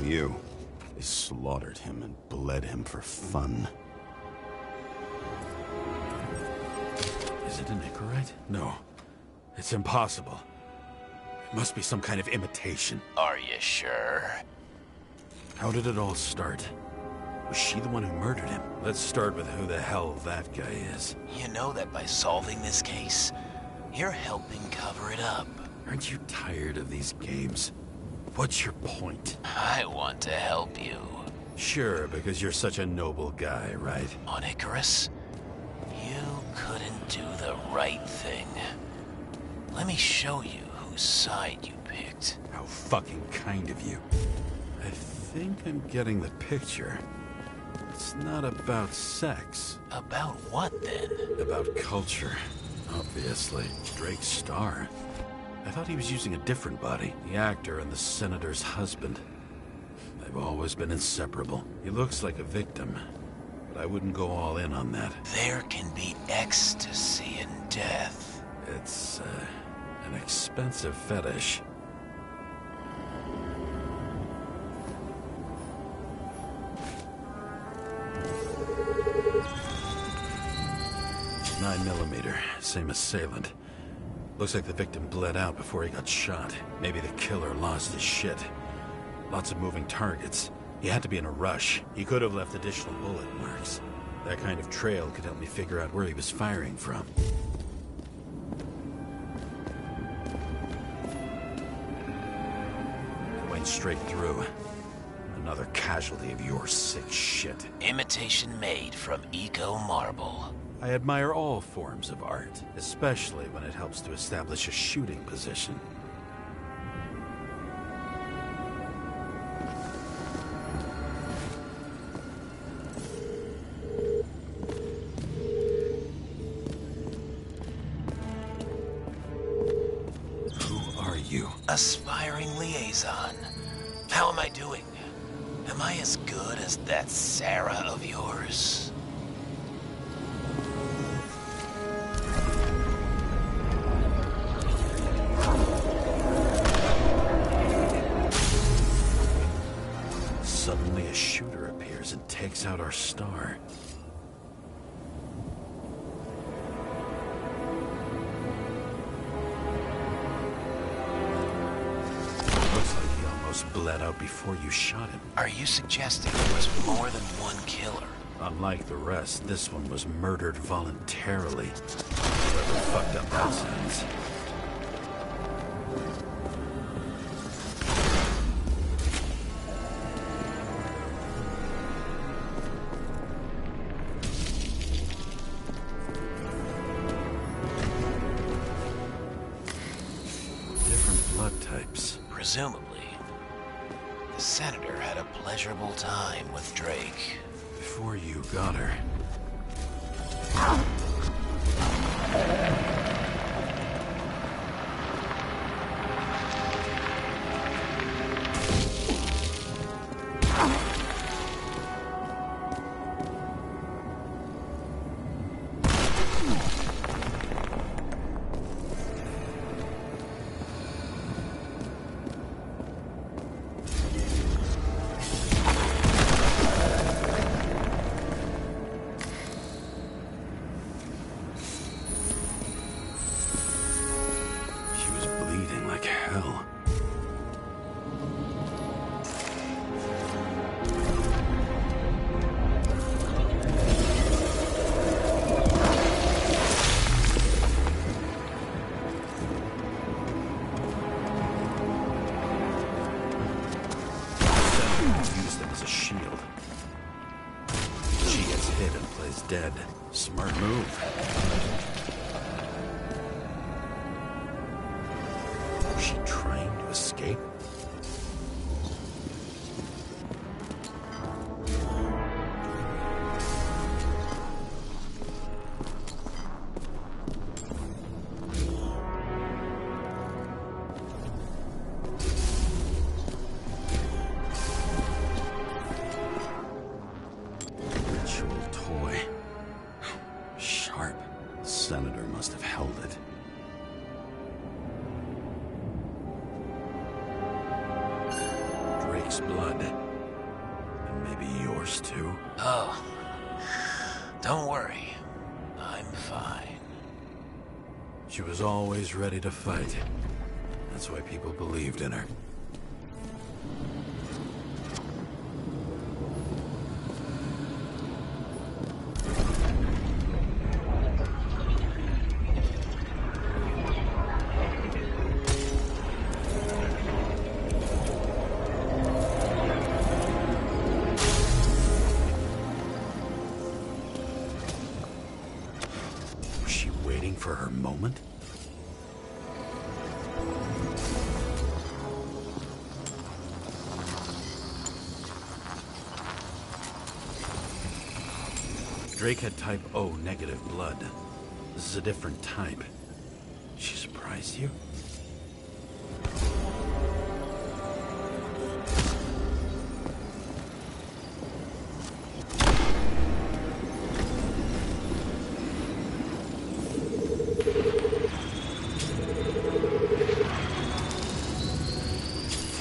You. They slaughtered him and bled him for fun. Is it an Icarite? No. It's impossible. It must be some kind of imitation. Are you sure? How did it all start? Was she the one who murdered him? Let's start with who the hell that guy is. You know that by solving this case, you're helping cover it up. Aren't you tired of these games? What's your point? I want to help you. Sure, because you're such a noble guy, right? On Icarus, you couldn't do the right thing. Let me show you whose side you picked. How fucking kind of you. I think I'm getting the picture. It's not about sex. About what, then? About culture. Obviously. Drake's star. I thought he was using a different body. The actor and the senator's husband. They've always been inseparable. He looks like a victim, but I wouldn't go all in on that. There can be ecstasy in death. It's, an expensive fetish. .9mm, same assailant. Looks like the victim bled out before he got shot. Maybe the killer lost his shit. Lots of moving targets. He had to be in a rush. He could have left additional bullet marks. That kind of trail could help me figure out where he was firing from. It went straight through. Another casualty of your sick shit. Imitation made from eco marble. I admire all forms of art, especially when it helps to establish a shooting position. Aspiring liaison. How am I doing? Am I as good as that Sarah of yours? Suddenly a shooter appears and takes out our star. Looks like he almost bled out before you shot him. Are you suggesting there was more than one killer? Unlike the rest, this one was murdered voluntarily. Whoever fucked up that sentence. Different blood types. Presumably, the senator had a pleasurable time with Drake. Before you got her. She was bleeding like hell. Used them as a shield. She gets hit and plays dead. Smart move. Was she trying to escape? Ritual toy. Sharp. Senator must have held it. Drake's blood. And maybe yours too. Oh, don't worry. I'm fine. She was always ready to fight. That's why people believed in her. Was she waiting for her moment? Drake had type O negative blood. This is a different type. She surprised you?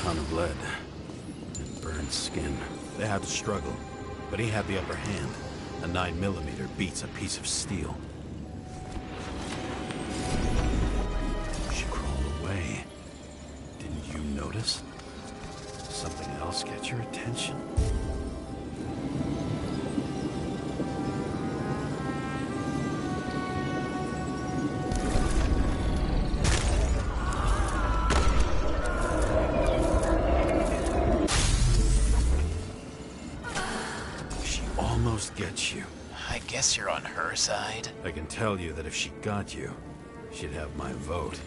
Ton of lead and burned skin. They had to struggle, but he had the upper hand. A 9mm beats a piece of steel. She crawled away. Didn't you notice? Something else get your attention? She almost gets you. I guess you're on her side. I can tell you that if she got you, she'd have my vote.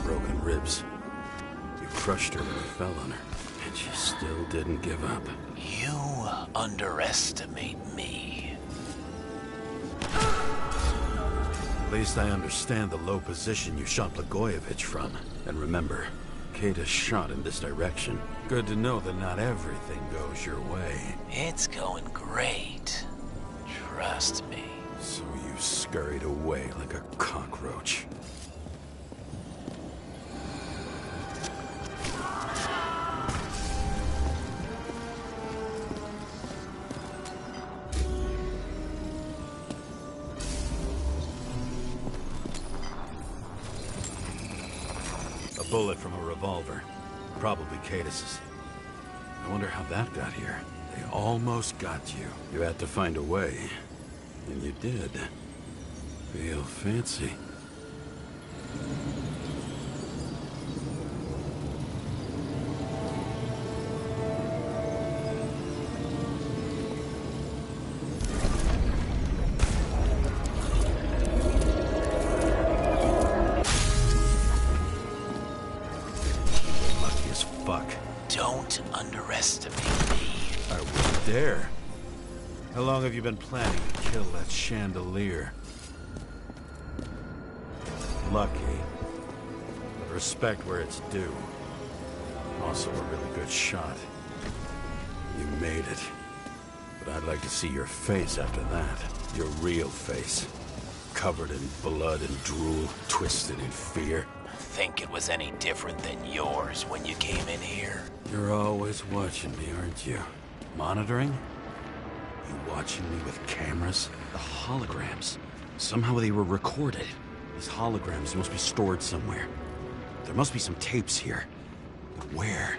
broken ribs. You crushed her when you fell on her, and she still didn't give up. You underestimate me. At least I understand the low position you shot Blagojevich from. And remember, Kata's shot in this direction. Good to know that not everything goes your way. It's going great. Trust me. So you scurried away like a cockroach. A bullet from a revolver. Probably Cadis's. I wonder how that got here. They almost got you. You had to find a way. And you did. Real fancy. Lucky as fuck. Don't underestimate me. I wouldn't dare. How long have you been planning to kill that chandelier? Lucky. But respect where it's due. Also a really good shot. You made it. But I'd like to see your face after that. Your real face. Covered in blood and drool, twisted in fear. Think it was any different than yours when you came in here? You're always watching me, aren't you? Monitoring? You watching me with cameras? The holograms. Somehow they were recorded. These holograms must be stored somewhere. There must be some tapes here. But where?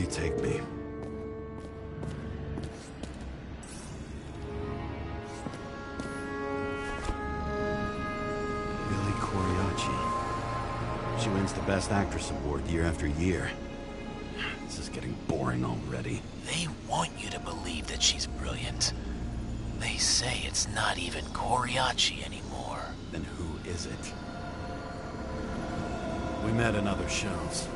Take me. Billy Coriacci. She wins the Best Actress award year after year. This is getting boring already. They want you to believe that she's brilliant. They say it's not even Coriacci anymore. Then who is it? We met in other shows.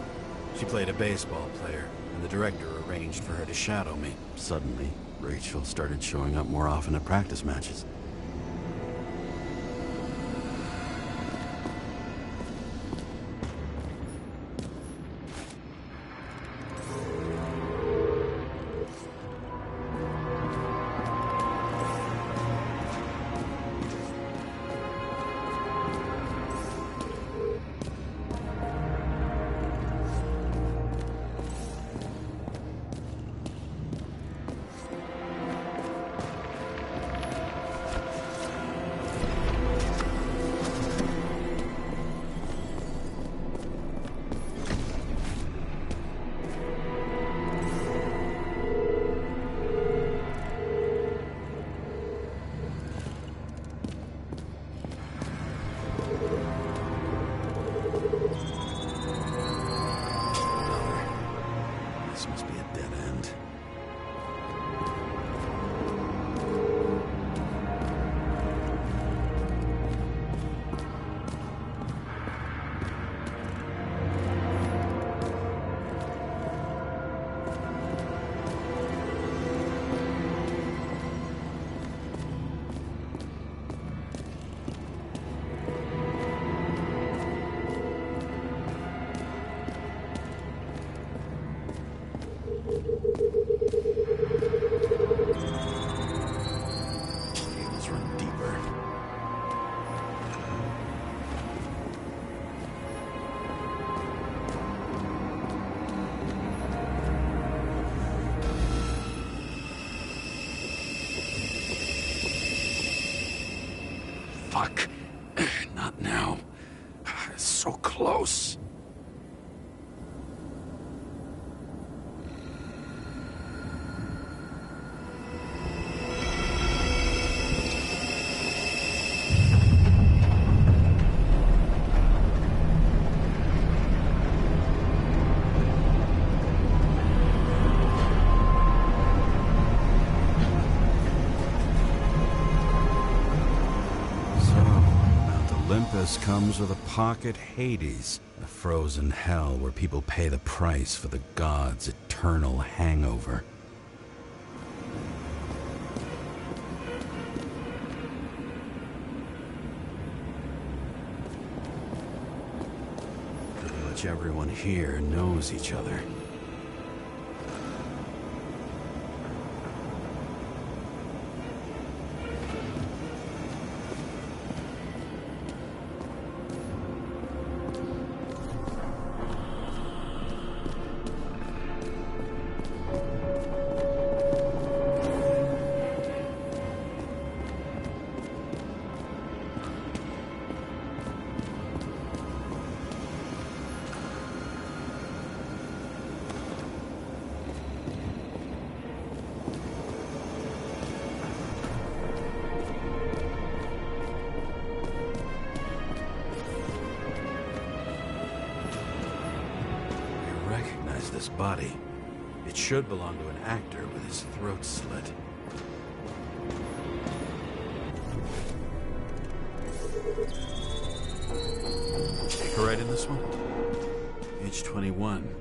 She played a baseball player. The director arranged for her to shadow me. Suddenly, Rachel started showing up more often at practice matches. Fuck. Not now. So close. Comes with a pocket Hades, a frozen hell where people pay the price for the gods' eternal hangover. Pretty much everyone here knows each other. This body. It should belong to an actor with his throat slit. Take a right in this one? Age 21.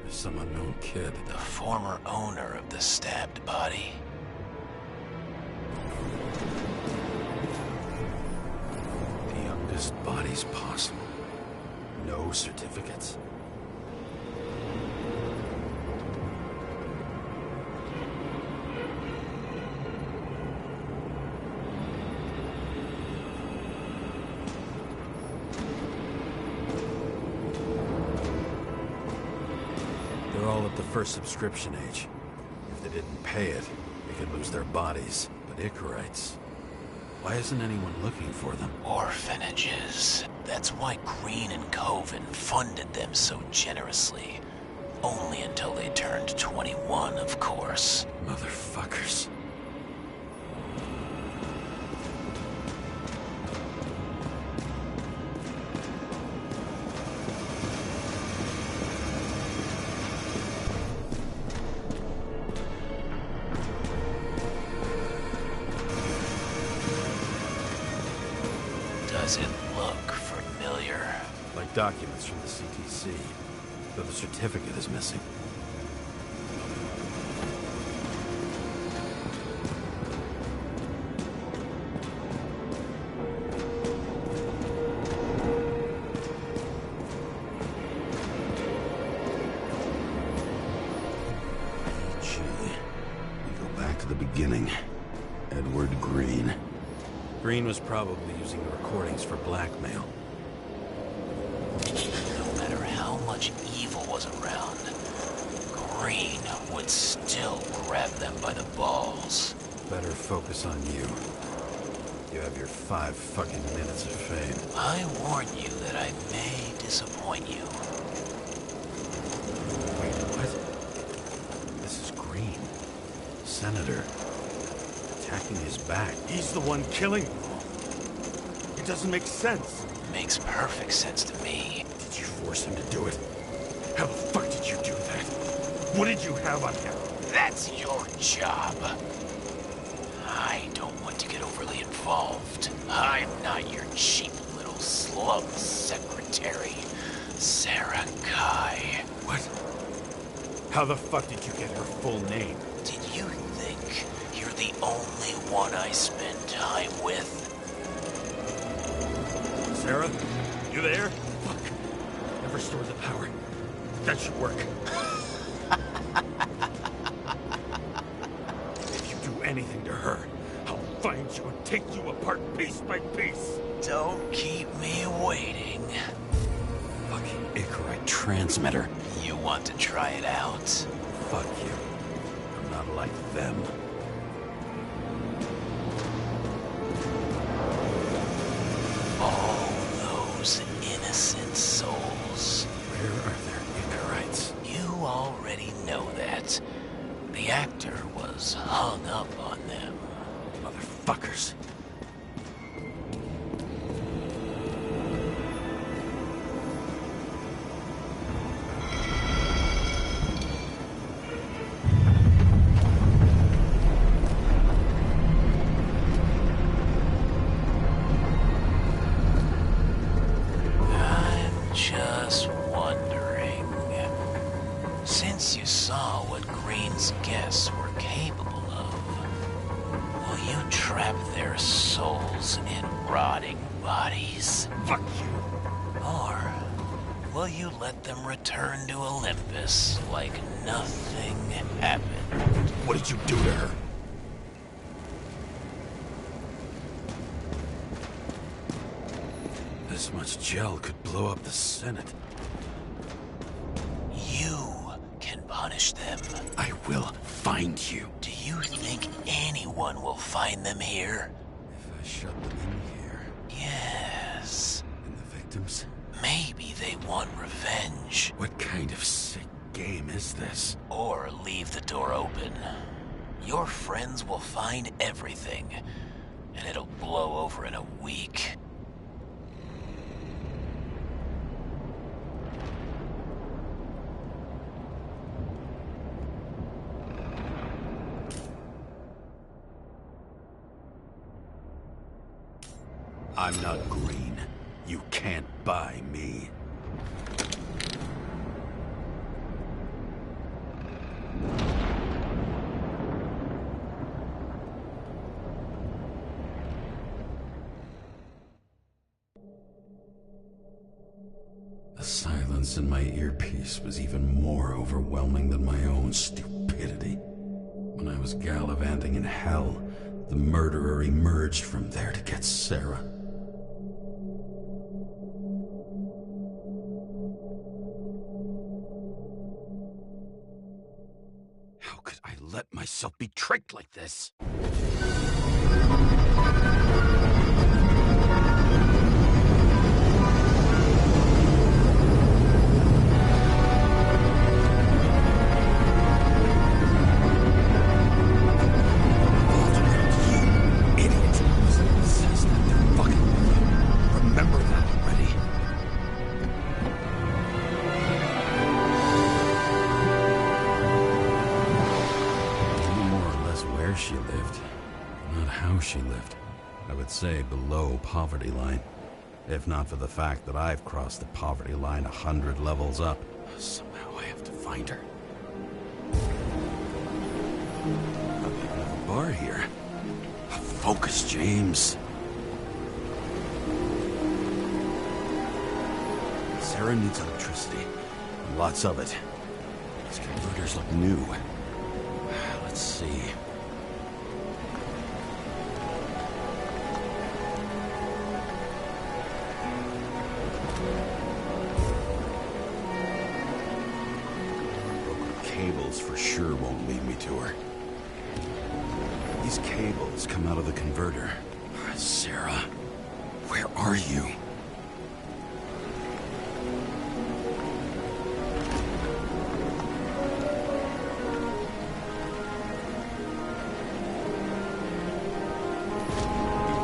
There's some unknown kid. The former owner of the stabbed body. The youngest bodies possible. No certificates. First subscription age. If they didn't pay it, they could lose their bodies. But Icarites, why isn't anyone looking for them? Orphanages. That's why Green and Coven funded them so generously. Only until they turned 21, of course. Motherfuckers. Does it look familiar? Like documents from the CTC, though the certificate is missing. Gee, we go back to the beginning. Edward Green. Green was probably using the recordings for blackmail. No matter how much evil was around, Green would still grab them by the balls. Better focus on you. You have your 5 fucking minutes of fame. I warn you that I may disappoint you. Wait, what? This is Green. Senator. Attacking his back. He's the one killing them all. It doesn't make sense. Makes perfect sense to me. Did you force him to do it? How the fuck did you do that? What did you have on him? That's your job. I don't want to get overly involved. I'm not your cheap little slum secretary, Sarah Kai. What? How the fuck did you get her full name? Did you think you're the only one I spend time with? Sarah? You there? Fuck. Never store the power. That should work. If you do anything to her, I'll find you and take you apart piece by piece. Don't keep me waiting. Fucking Icarite transmitter. You want to try it out? Fuck you. I'm not like them. fuckers. Just wondering, since you saw what Green's guests were capable of, will you trap their souls in rotting bodies? Fuck you. Or will you let them return to Olympus like nothing happened? What did you do to her? This much gel could blow up the Senate. You can punish them. I will find you. Do you think anyone will find them here? If I shut them in here. Yes. And the victims? Maybe they want revenge. What kind of sick game is this? Or leave the door open. Your friends will find everything, and it'll blow over in a week. I'm not green. You can't buy me. The silence in my earpiece was even more overwhelming than my own stupidity. When I was gallivanting in hell, the murderer emerged from there to get Sarah. How could I let myself be tricked like this? She lived, not how she lived. I would say below poverty line, if not for the fact that I've crossed the poverty line 100 levels up. Somehow I have to find her. Not even have a bar here. Focus, James. Sarah needs electricity, and lots of it. These converters look new. Let's see. Cables for sure won't lead me to her. These cables come out of the converter. Sarah, where are you?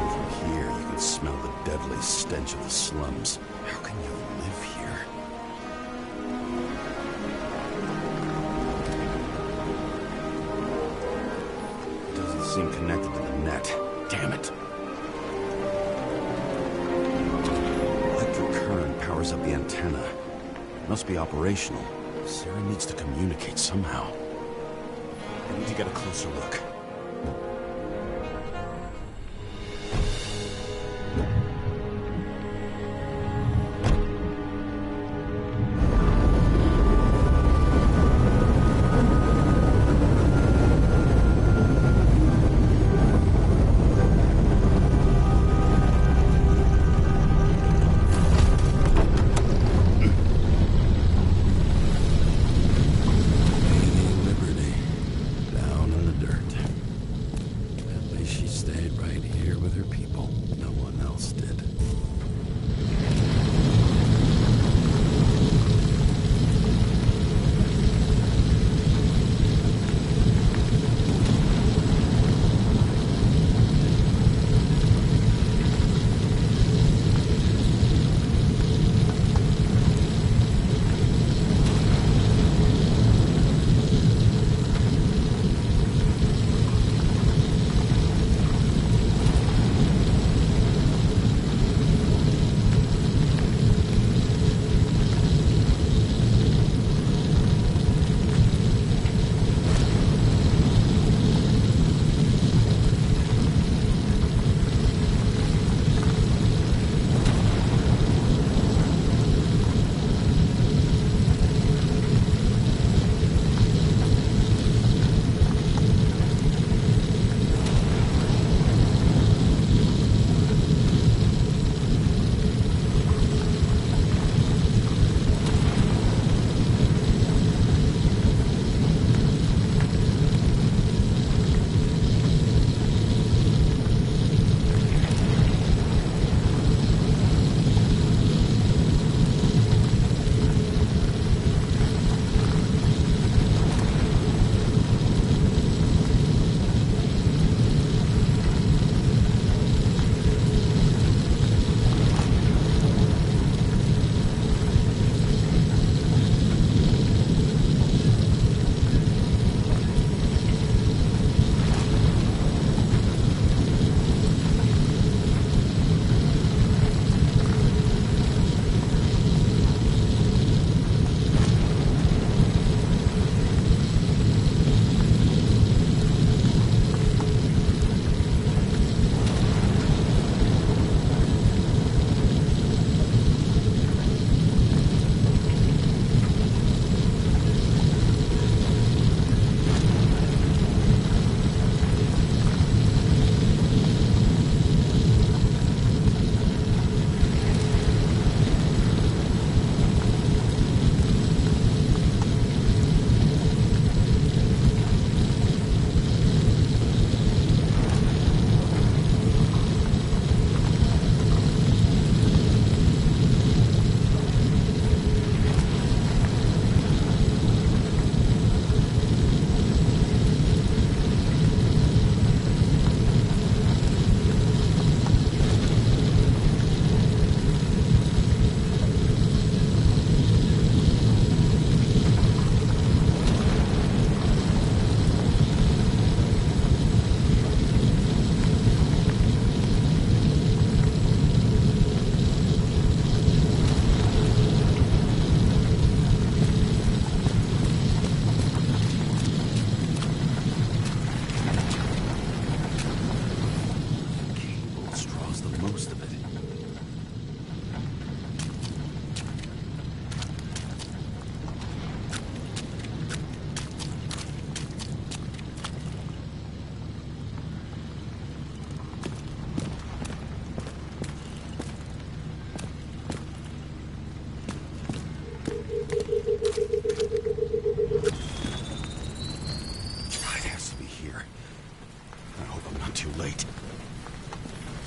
From here, you can smell the deadly stench of the slums. How can you live here? Seem connected to the net. Damn it. Electric current powers up the antenna. It must be operational. Sarah needs to communicate somehow. I need to get a closer look.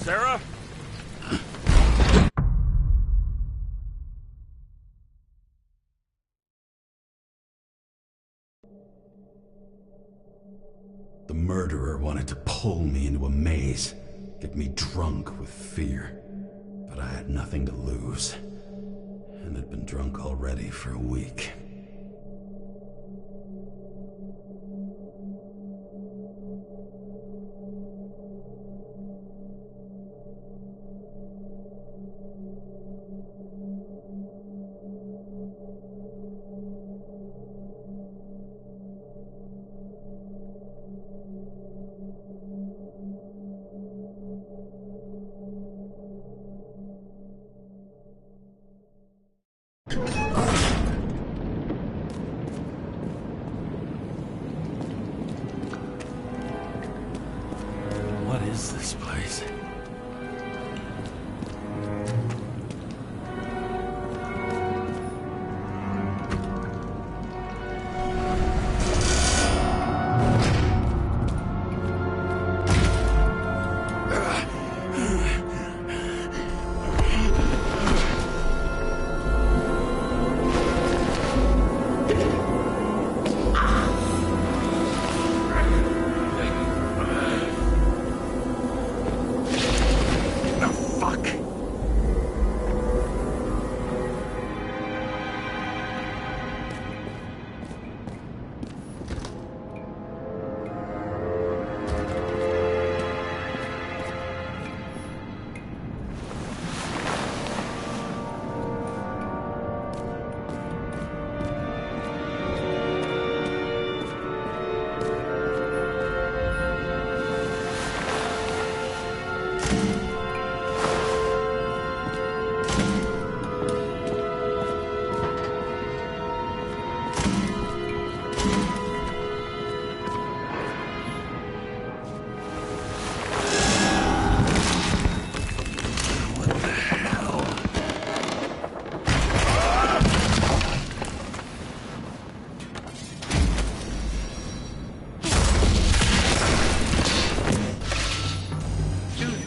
Sarah? The murderer wanted to pull me into a maze, get me drunk with fear. But I had nothing to lose, and had been drunk already for a week. What is this place?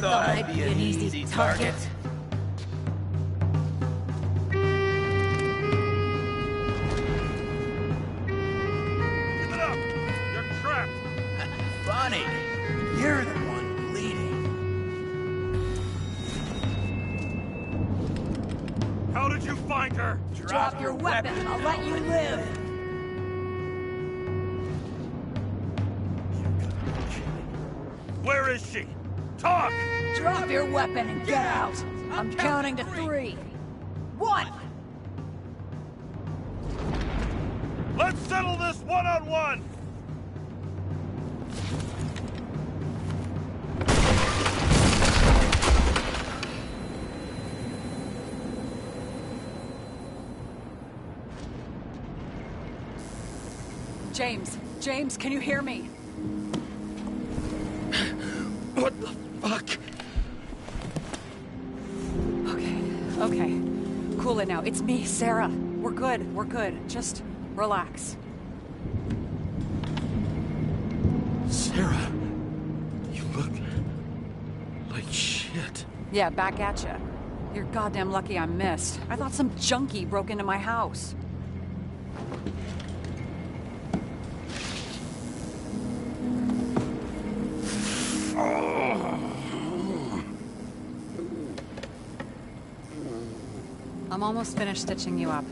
I'd be an easy target. Give it up! You're trapped! Funny. You're the one bleeding. How did you find her? Drop your weapon. I'll let you live. Where is she? Talk! Drop your weapon and get out. I'm counting to 3. 1. Let's settle this one-on-one! James, can you hear me? What the fuck? Okay. Cool it now. It's me, Sarah. We're good. Just relax. Sarah, you look like shit. Yeah, back at ya. You're goddamn lucky I missed. I thought some junkie broke into my house. I'm almost finished stitching you up.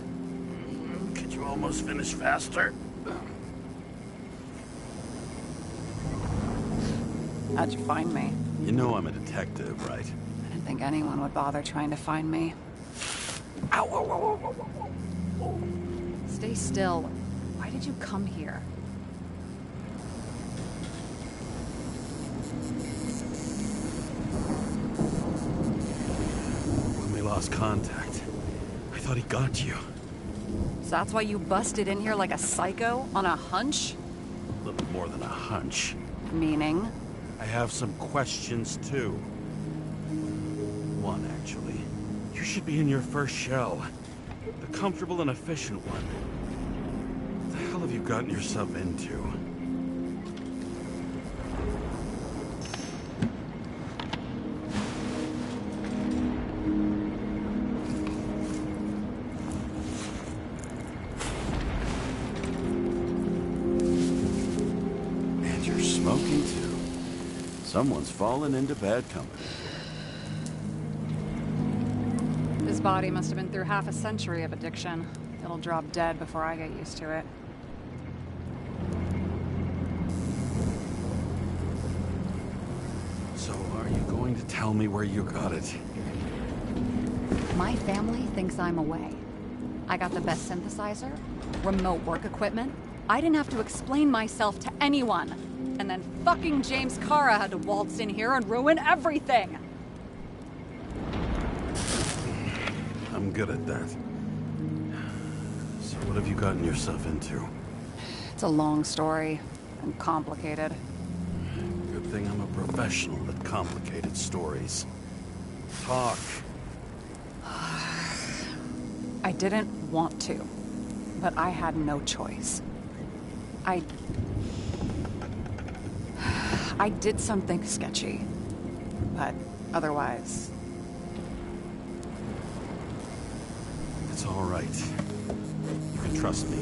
Could you almost finish faster? How'd you find me? You know I'm a detective, right? I didn't think anyone would bother trying to find me. Ow, whoa, whoa, whoa, whoa, whoa. Stay still. Why did you come here? When we lost contact, I thought he got you. So that's why you busted in here like a psycho on a hunch? A little more than a hunch. Meaning? I have some questions, too. One, actually. You should be in your first shell. The comfortable and efficient one. What the hell have you gotten yourself into? Someone's fallen into bad company. His body must have been through half a century of addiction. It'll drop dead before I get used to it. So, are you going to tell me where you got it? My family thinks I'm away. I got the best synthesizer, remote work equipment. I didn't have to explain myself to anyone. And then fucking James Cara had to waltz in here and ruin everything. I'm good at that. So what have you gotten yourself into? It's a long story and complicated. Good thing I'm a professional at complicated stories. Talk. I didn't want to, but I had no choice. I did something sketchy, but otherwise... It's all right. You can trust me.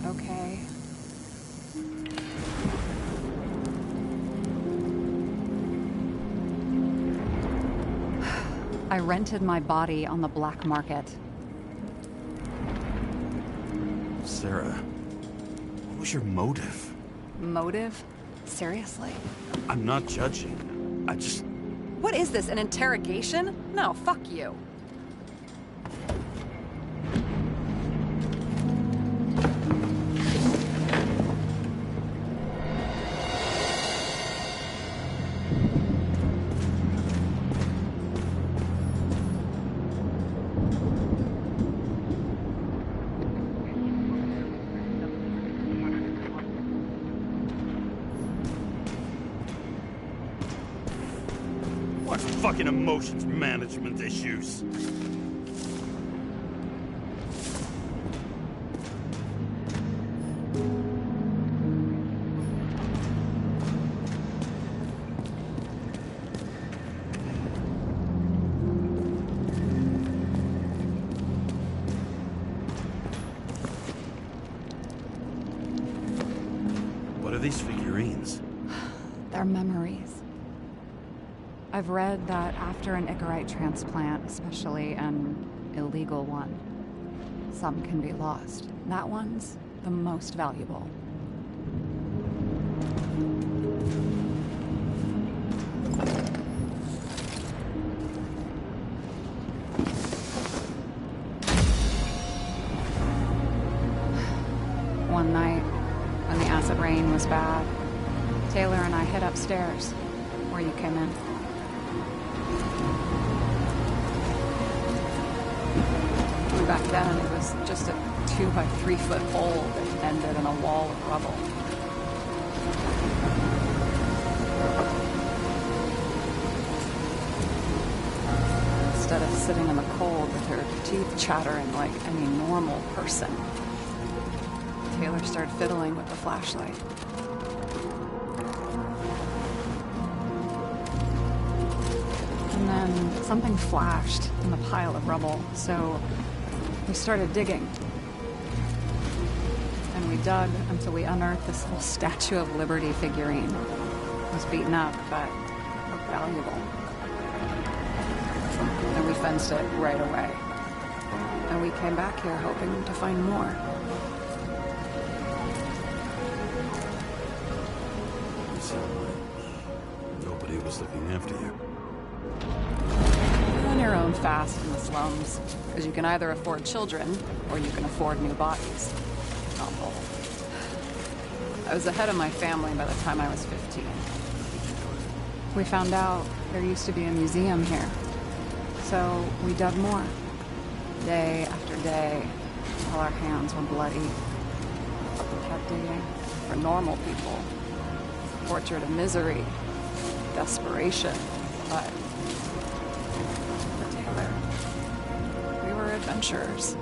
Okay. I rented my body on the black market. Sarah, what was your motive? Motive? Seriously? I'm not judging. I just... What is this, an interrogation? No, fuck you. Fucking emotions management issues. What are these figurines? They're memories. I've read that after an Icarite transplant, especially an illegal one, some can be lost. That one's the most valuable. One night, when the acid rain was bad, Taylor and I hid upstairs, where you came in. Back then, it was just a 2-by-3 foot hole that ended in a wall of rubble. Instead of sitting in the cold with her teeth chattering like any normal person, Taylor started fiddling with the flashlight. And then something flashed in the pile of rubble, so we started digging. And we dug until we unearthed this little Statue of Liberty figurine. It was beaten up, but looked valuable. And we fenced it right away. And we came back here hoping to find more. You sound like nobody was looking after you. You're on your own fast in the slums, because you can either afford children, or you can afford new bodies. Not both. I was ahead of my family by the time I was 15. We found out there used to be a museum here. So we dug more. Day after day, while our hands were bloody. We kept digging for normal people. Portrait of misery, desperation, but for Taylor, we were adventurers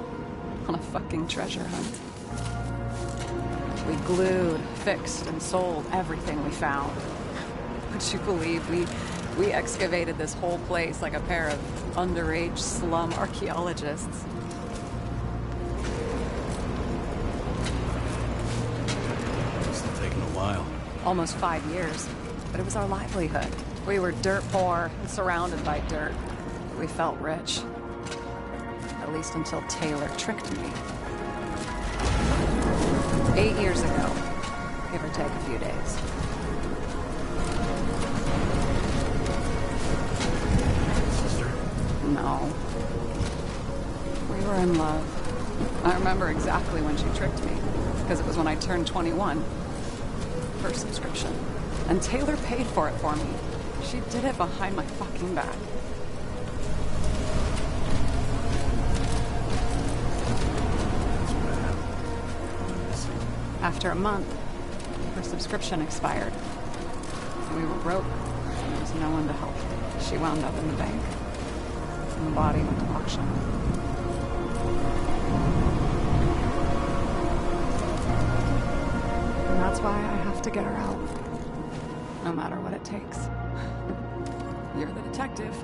on a fucking treasure hunt. We glued, fixed, and sold everything we found. Would you believe we excavated this whole place like a pair of underage slum archaeologists? Must have taken a while. Almost 5 years. But it was our livelihood. We were dirt poor and surrounded by dirt. We felt rich. At least until Taylor tricked me. 8 years ago. Give or take a few days. Sister? No. We were in love. I remember exactly when she tricked me, because it was when I turned 21. First subscription. And Taylor paid for it for me. She did it behind my fucking back. After a month, her subscription expired. We were broke. There was no one to help. She wound up in the bank. And the body went to auction. And that's why I have to get her out. No matter what it takes. You're the detective.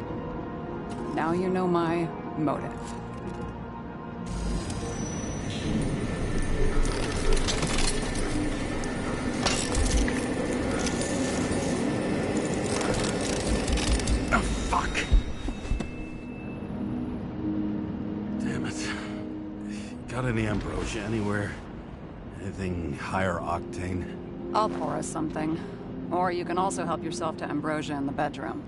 Now you know my motive. Oh, fuck. Damn it. Got any ambrosia anywhere? Anything higher octane? I'll pour us something. Or you can also help yourself to ambrosia in the bedroom.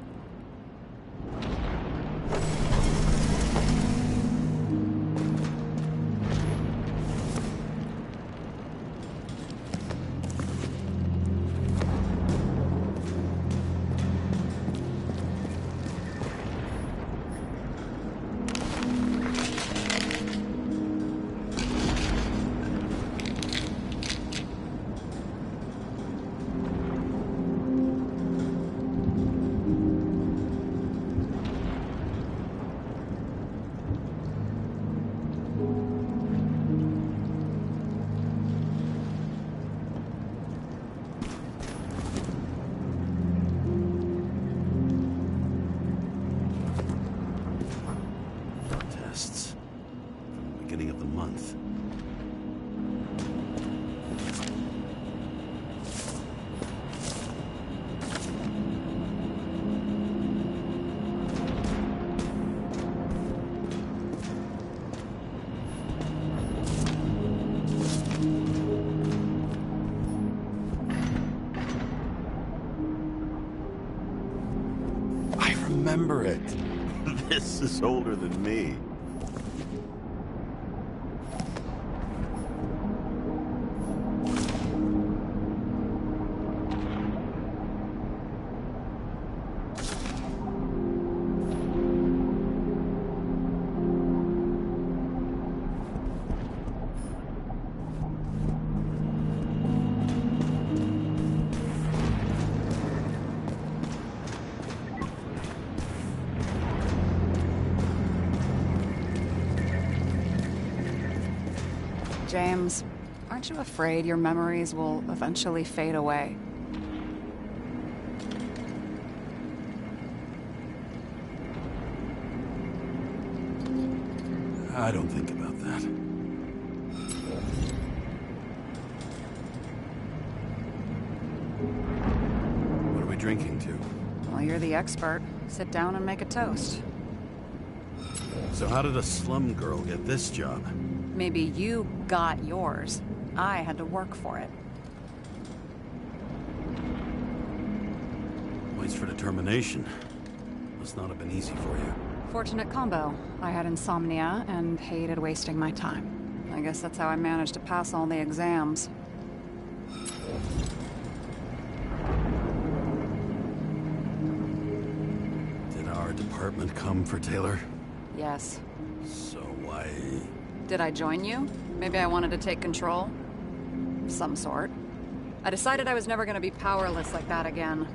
Remember it. This is older than me. James, aren't you afraid your memories will eventually fade away? I don't think about that. What are we drinking to? Well, you're the expert. Sit down and make a toast. So how did a slum girl get this job? Maybe you got yours. I had to work for it. Points for determination. Must not have been easy for you. Fortunate combo. I had insomnia and hated wasting my time. I guess that's how I managed to pass all the exams. Did our department come for Taylor? Yes. So why... Did I join you? Maybe I wanted to take control? Some sort. I decided I was never gonna be powerless like that again.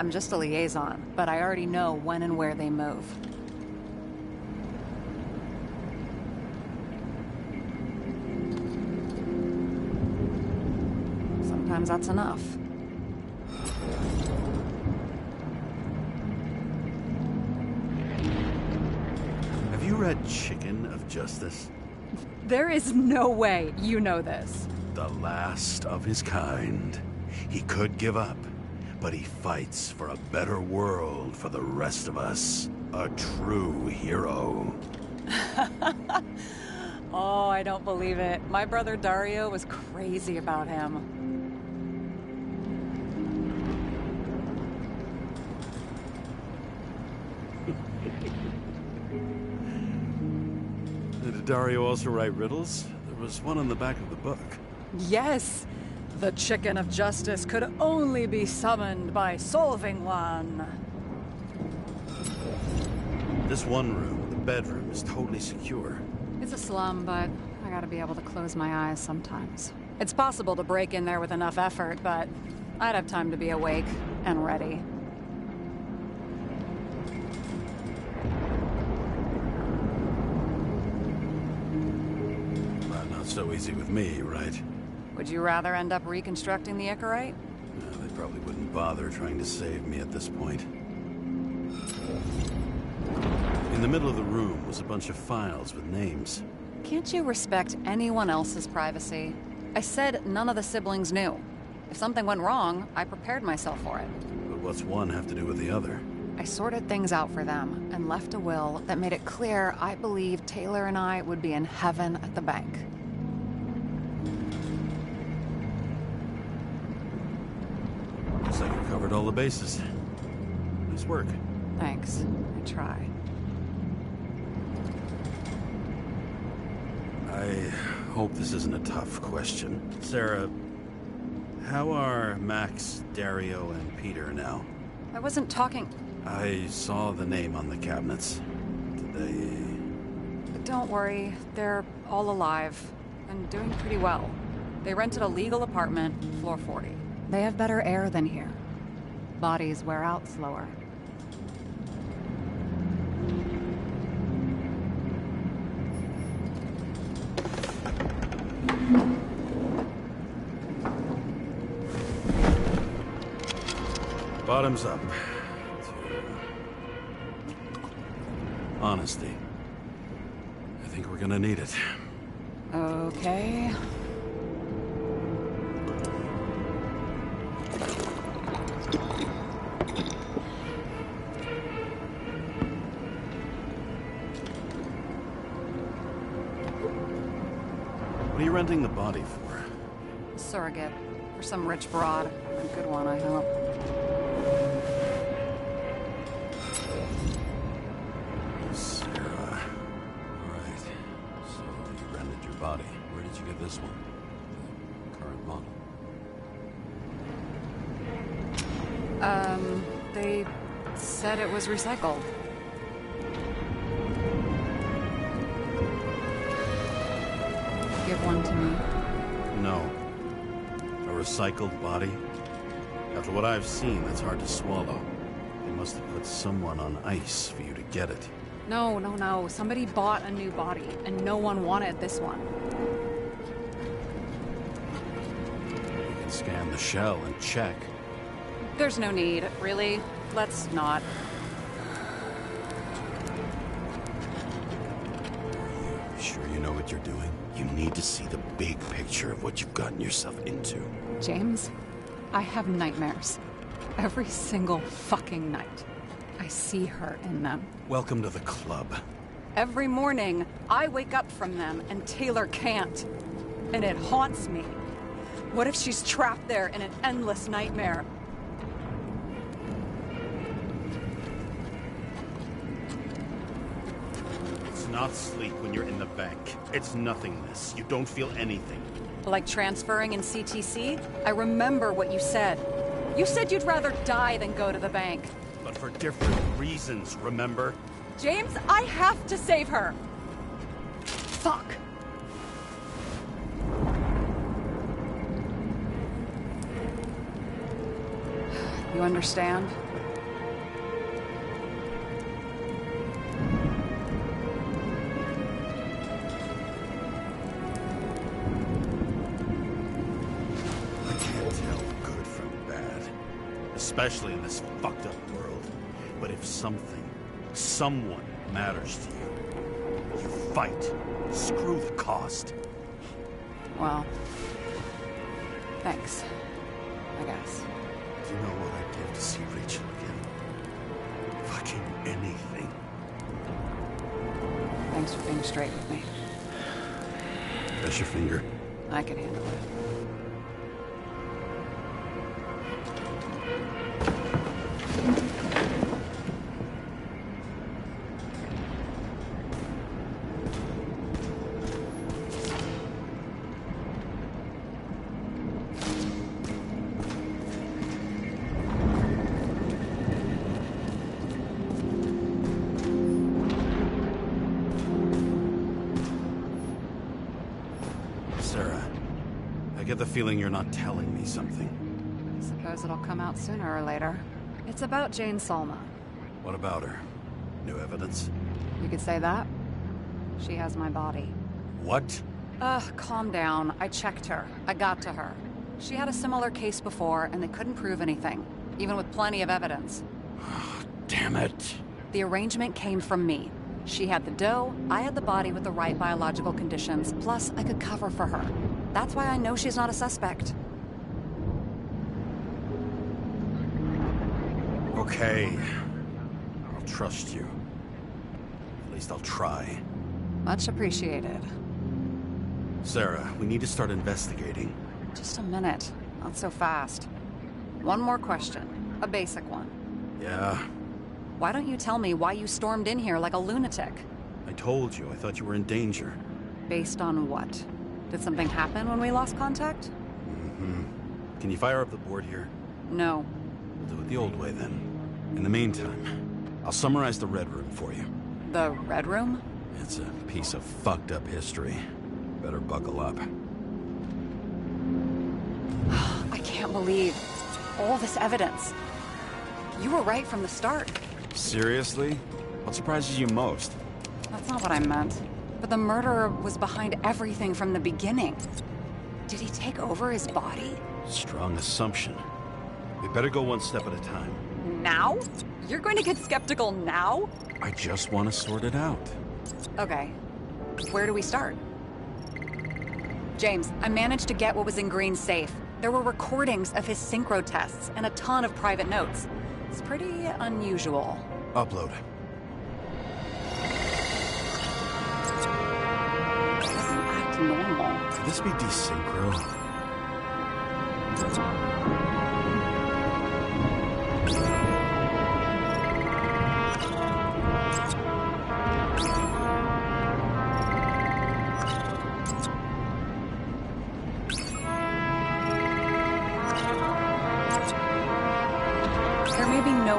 I'm just a liaison, but I already know when and where they move. Sometimes that's enough. Have you read Chicken of Justice? There is no way you know this. The last of his kind. He could give up, but he fights for a better world for the rest of us. A true hero. Oh, I don't believe it. My brother Dario was crazy about him. Did Dario also write riddles? There was one on the back of the book. Yes! The chicken of justice could only be summoned by solving one. This one room, the bedroom, is totally secure. It's a slum, but I gotta be able to close my eyes sometimes. It's possible to break in there with enough effort, but I'd have time to be awake and ready. Well, not so easy with me, right? Would you rather end up reconstructing the Icarite? No, they probably wouldn't bother trying to save me at this point. In the middle of the room was a bunch of files with names. Can't you respect anyone else's privacy? I said none of the siblings knew. If something went wrong, I prepared myself for it. But what's one have to do with the other? I sorted things out for them and left a will that made it clear I believed Taylor and I would be in heaven at the bank. Looks like you covered all the bases. Nice work. Thanks. I try. I hope this isn't a tough question. Sarah, how are Max, Dario, and Peter now? I wasn't talking... I saw the name on the cabinets. Did they... Don't worry. They're all alive and doing pretty well. They rented a legal apartment, floor 40. They have better air than here. Bodies wear out slower. Bottoms up. Honesty. I think we're gonna need it. Okay. What are you renting the body for? Surrogate. For some rich broad. A good one, I hope. Sarah. Alright. So you rented your body. Where did you get this one? The current model. They said it was recycled. Give one to me. No. A recycled body? After what I've seen, that's hard to swallow. They must have put someone on ice for you to get it. No. Somebody bought a new body, and no one wanted this one. You can scan the shell and check. There's no need, really. Let's not. Are you sure you know what you're doing? You need to see the big picture of what you've gotten yourself into. James, I have nightmares. Every single fucking night. I see her in them. Welcome to the club. Every morning, I wake up from them and Taylor can't. And it haunts me. What if she's trapped there in an endless nightmare? It's not sleep when you're in the bank. It's nothingness. You don't feel anything. Like transferring in CTC? I remember what you said. You said you'd rather die than go to the bank. But for different reasons, remember? James, I have to save her. Fuck. You understand? I can't tell good from bad. Especially in this fucked up world. But if someone matters to you, you fight. Screw the cost. Well, thanks. I guess. Do you know what I'd give to see Rachel again? Fucking anything. Thanks for being straight with me. Press your finger. I can handle it. The feeling you're not telling me something. I suppose it'll come out sooner or later. It's about Jane Salma. What about her? New evidence? You could say that. She has my body. What? Calm down. I checked her. I got to her. She had a similar case before, and they couldn't prove anything, even with plenty of evidence. Damn it. The arrangement came from me. She had the dough, I had the body with the right biological conditions, plus I could cover for her. That's why I know she's not a suspect. Okay. I'll trust you. At least I'll try. Much appreciated. Sarah, we need to start investigating. Just a minute. Not so fast. One more question. A basic one. Yeah? Why don't you tell me why you stormed in here like a lunatic? I told you, I thought you were in danger. Based on what? Did something happen when we lost contact? Mm-hmm. Can you fire up the board here? No. We'll do it the old way then. In the meantime, I'll summarize the Red Room for you. The Red Room? It's a piece of fucked up history. Better buckle up. I can't believe all this evidence. You were right from the start. Seriously? What surprises you most? That's not what I meant. But the murderer was behind everything from the beginning. Did he take over his body? Strong assumption. We better go one step at a time. Now? You're going to get skeptical now? I just want to sort it out. Okay. Where do we start? James, I managed to get what was in Green's safe. There were recordings of his synchro tests and a ton of private notes. It's pretty unusual. Upload. Doesn't act normal. Could this be desynchro?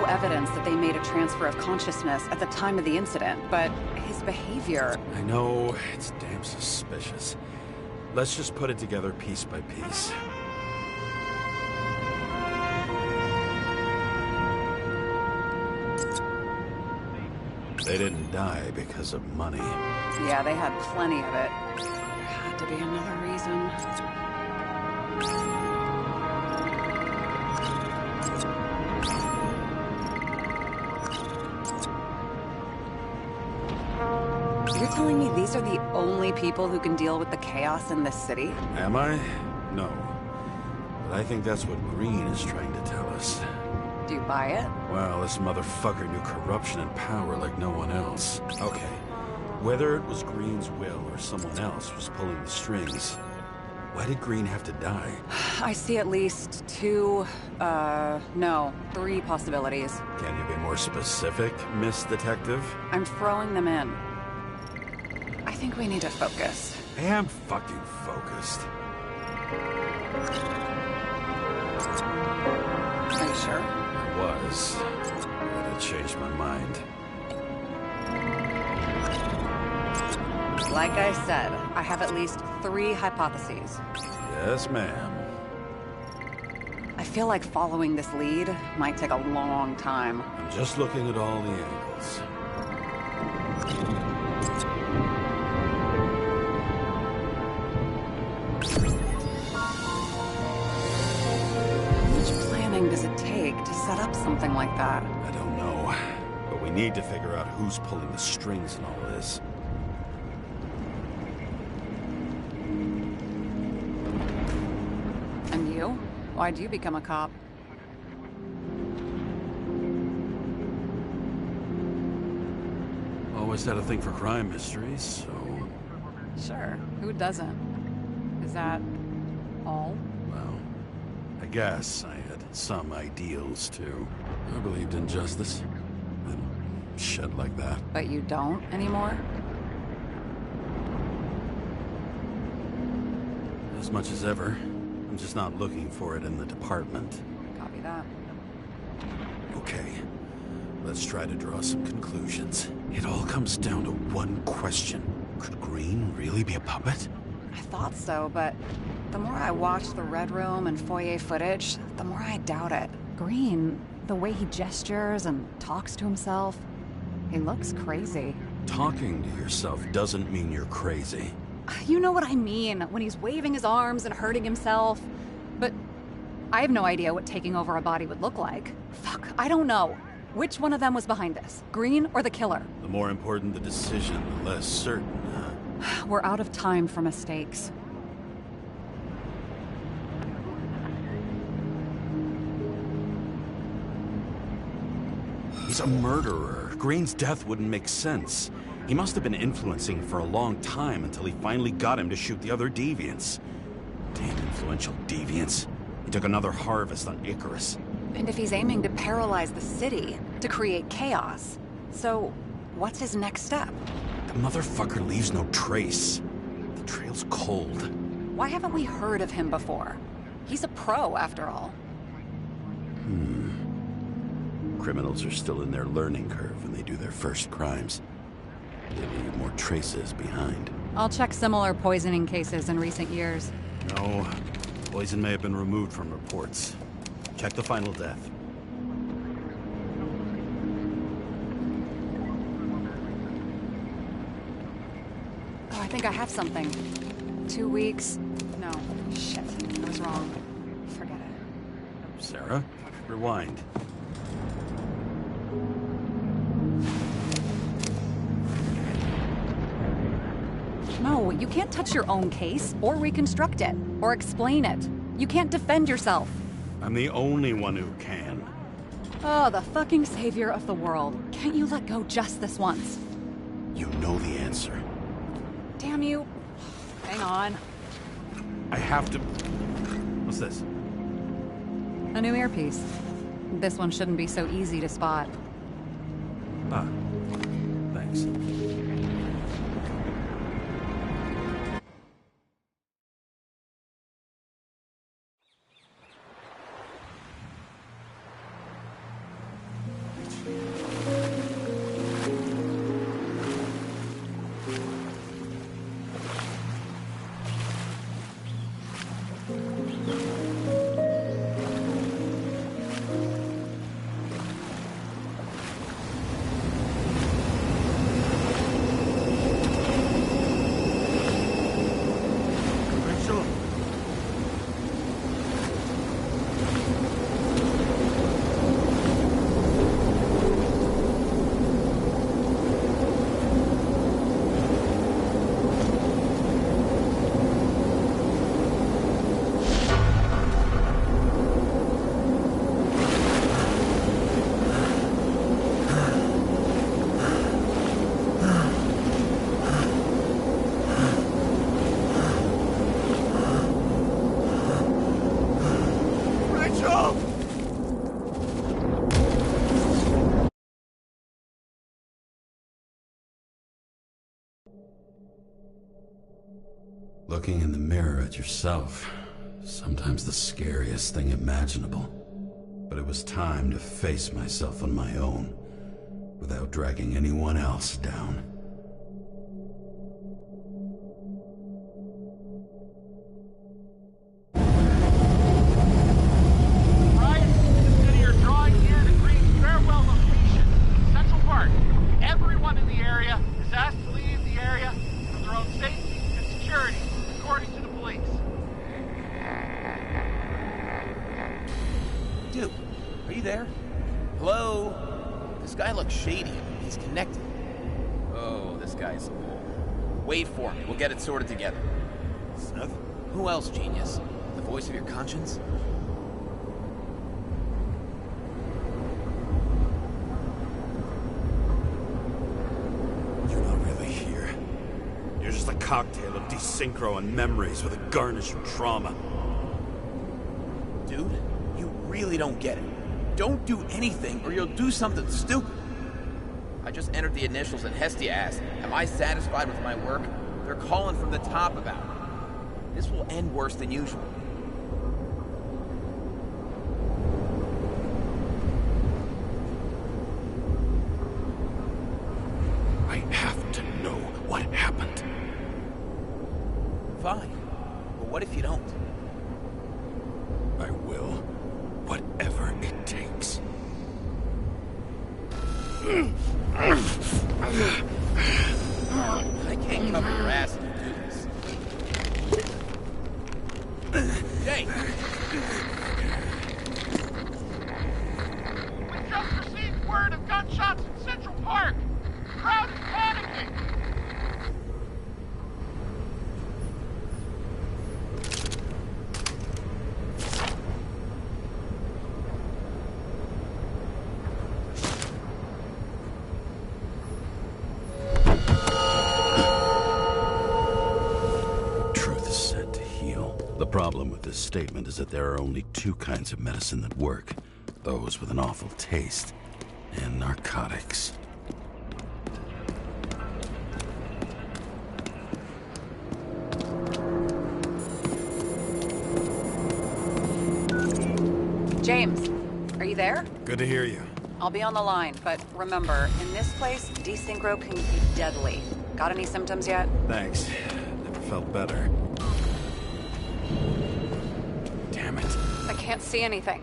Evidence that they made a transfer of consciousness at the time of the incident, but his behavior... I know, it's damn suspicious. Let's just put it together piece by piece. They didn't die because of money. Yeah, they had plenty of it. There had to be another reason. You're telling me these are the only people who can deal with the chaos in this city? Am I? No. But I think that's what Green is trying to tell us. Do you buy it? Well, this motherfucker knew corruption and power like no one else. Okay. Whether it was Green's will or someone else was pulling the strings, why did Green have to die? I see at least three possibilities. Can you be more specific, Miss Detective? I'm throwing them in. I think we need to focus. I am fucking focused. Are you sure? I was. But I changed my mind. Like I said, I have at least 3 hypotheses. Yes, ma'am. I feel like following this lead might take a long time. I'm just looking at all the angles. How much planning does it take to set up something like that? I don't know. But we need to figure out who's pulling the strings in all this. And you? Why'd you become a cop? Always had a thing for crime mysteries, so... Sure, who doesn't? Is that all? Well, I guess I had some ideals, too. I believed in justice. And shit like that. But you don't anymore? As much as ever. I'm just not looking for it in the department. Copy that. Okay, let's try to draw some conclusions. It all comes down to one question. Could Green really be a puppet? I thought so, but the more I watch the Red Room and foyer footage, the more I doubt it. Green, the way he gestures and talks to himself, he looks crazy. Talking to yourself doesn't mean you're crazy. You know what I mean, when he's waving his arms and hurting himself. But I have no idea what taking over a body would look like. Fuck, I don't know. Which one of them was behind this? Green or the killer? The more important the decision, the less certain, huh? We're out of time for mistakes. He's a murderer. Green's death wouldn't make sense. He must have been influencing for a long time until he finally got him to shoot the other deviants. Damn influential deviants. He took another harvest on Icarus. And if he's aiming to paralyze the city, to create chaos, so what's his next step? The motherfucker leaves no trace. The trail's cold. Why haven't we heard of him before? He's a pro, after all. Criminals are still in their learning curve when they do their first crimes. They leave more traces behind. I'll check similar poisoning cases in recent years. No, poison may have been removed from reports. Check the final death. Oh, I think I have something. 2 weeks. No, shit, I was wrong. Forget it. Sarah, rewind. No, you can't touch your own case, or reconstruct it, or explain it. You can't defend yourself. I'm the only one who can. Oh, the fucking savior of the world. Can't you let go just this once? You know the answer. Damn you. Hang on. I have to... What's this? A new earpiece. This one shouldn't be so easy to spot. Ah, thanks. Looking in the mirror at yourself, sometimes the scariest thing imaginable. But it was time to face myself on my own, without dragging anyone else down. Wait for me. We'll get it sorted together. Seth? Who else, genius? The voice of your conscience? cocktail of desynchro and memories with a garnish of trauma. Dude, you really don't get it. Don't do anything or you'll do something stupid. I just entered the initials and Hestia asked, am I satisfied with my work? They're calling from the top about it. This will end worse than usual. I have to know what happened. Fine. But what if you don't? I will. Whatever it takes. I can't cover your ass if you do this. Jay! We just received word of gunshots in Central Park. The crowd is panicking. The problem with this statement is that there are only two kinds of medicine that work. Those with an awful taste and narcotics. James, are you there? Good to hear you. I'll be on the line, but remember, in this place, desynchro can be deadly. Got any symptoms yet? Thanks. Never felt better. Damn it. I can't see anything.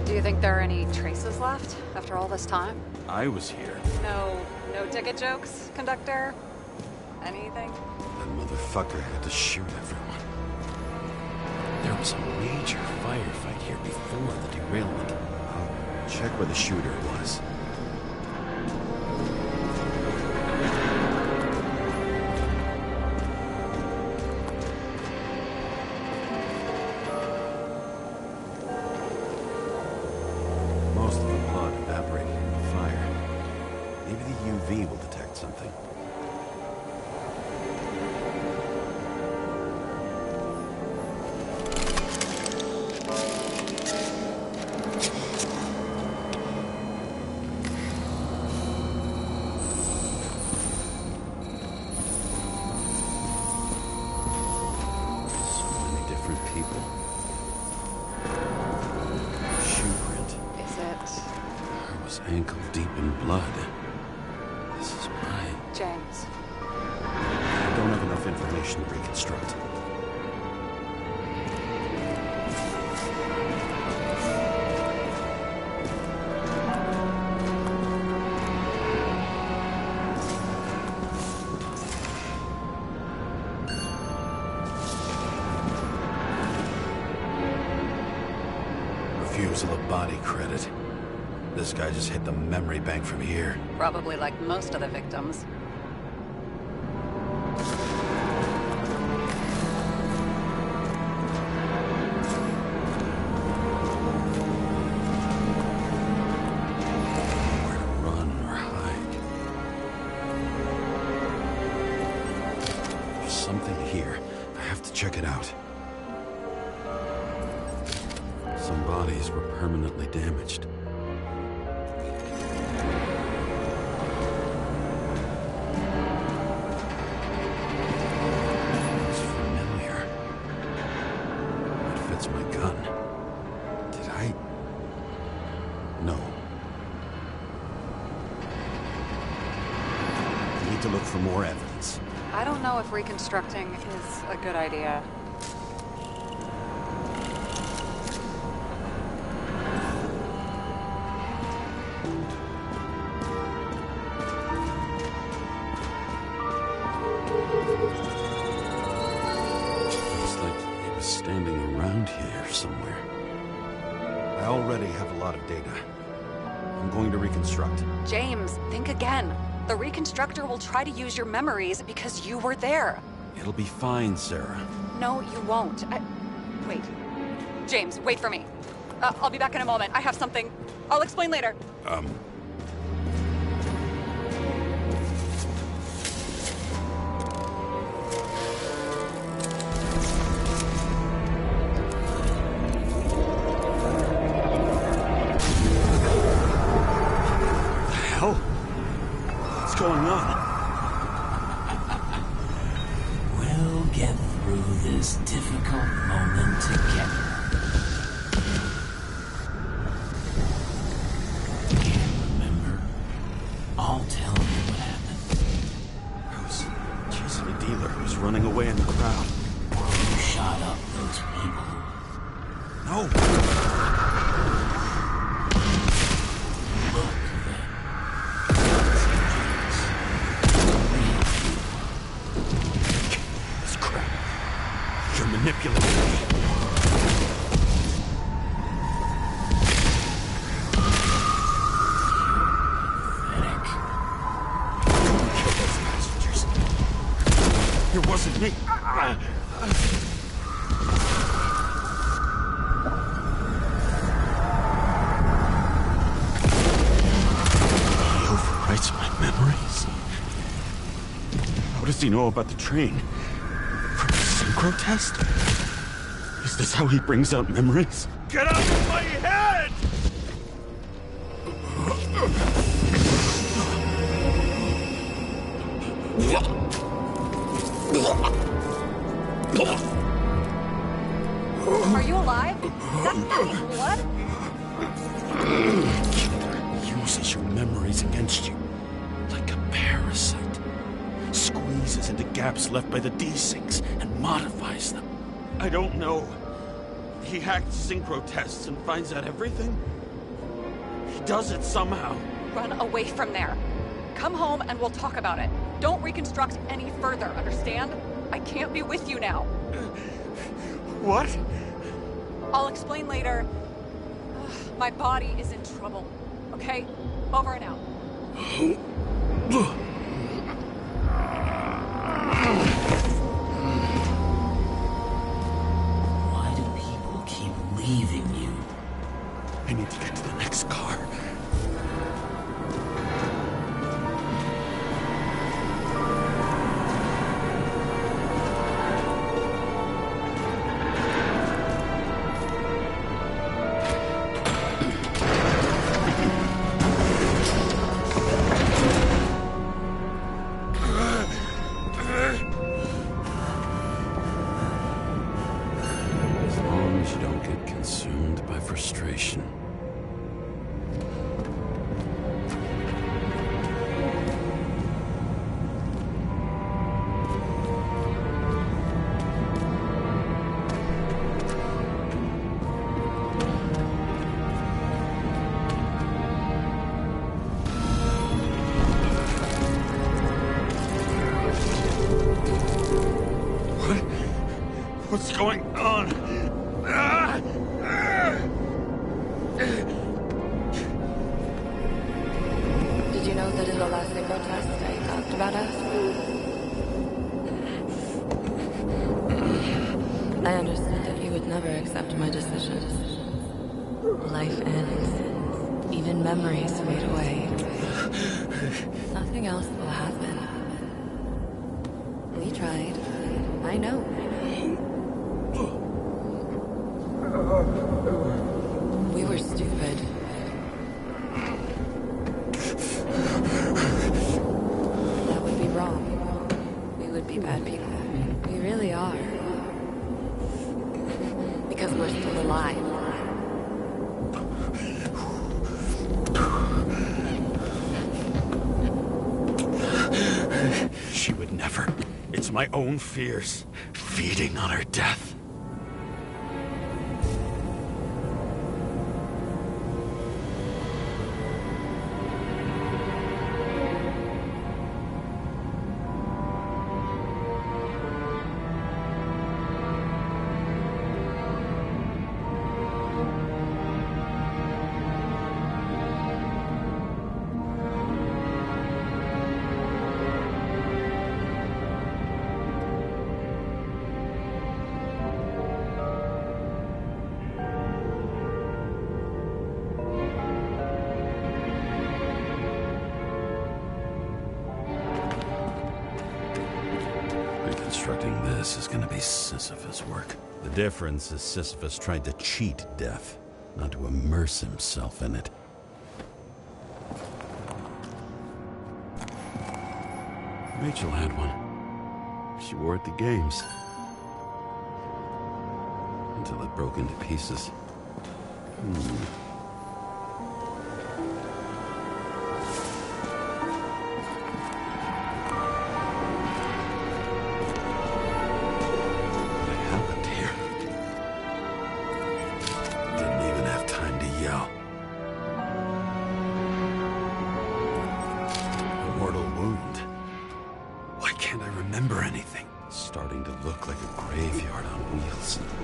Do you think there are any traces left after all this time? I was here. No ticket jokes, conductor? Anything? That motherfucker had to shoot everyone. There was a major firefight here before the derailment. I'll check where the shooter was. Most of the blood evaporated in the fire. Maybe the UV will detect something. Ankle deep in blood. This is why. James. I don't have enough information to reconstruct. Refusal of body credit. This guy just hit the memory bank from here. Probably like most of the victims. Where to run or hide. There's something here. I have to check it out. Some bodies were permanently damaged. For more evidence. I don't know if reconstructing is a good idea. Looks like it was standing around here somewhere. I already have a lot of data. I'm going to reconstruct. James, think again. The reconstructor will try to use your memories because you were there. It'll be fine, Sarah. No, you won't. Wait. James, wait for me. I'll be back in a moment. I have something. I'll explain later. wasn't me. He overwrites my memories. How does he know about the train? From the synchro test? Is this how he brings out memories? Get out of my head! Are you alive? That's blood? Uses your memories against you, like a parasite. Squeezes into gaps left by the D-Syncs and modifies them. I don't know. He hacked synchro tests and finds out everything? He does it somehow. Run away from there. Come home and we'll talk about it. Don't reconstruct any further, understand? I can't be with you now. What? I'll explain later. My body is in trouble. Okay? Over and out. Why do people keep leaving you? I need to get to the next car. What's going on? Did you know that in the last synchro test I talked about us? I understood that you would never accept my decisions. Life ends. Even memories fade away. Nothing else will happen. We tried. I know. We were stupid. That would be wrong. We would be bad people. We really are. Because we're still alive. She would never. It's my own fears, feeding on her death. Reconstructing this is going to be Sisyphus work. The difference is Sisyphus tried to cheat death, not to immerse himself in it. Rachel had one. She wore it to games. Until it broke into pieces.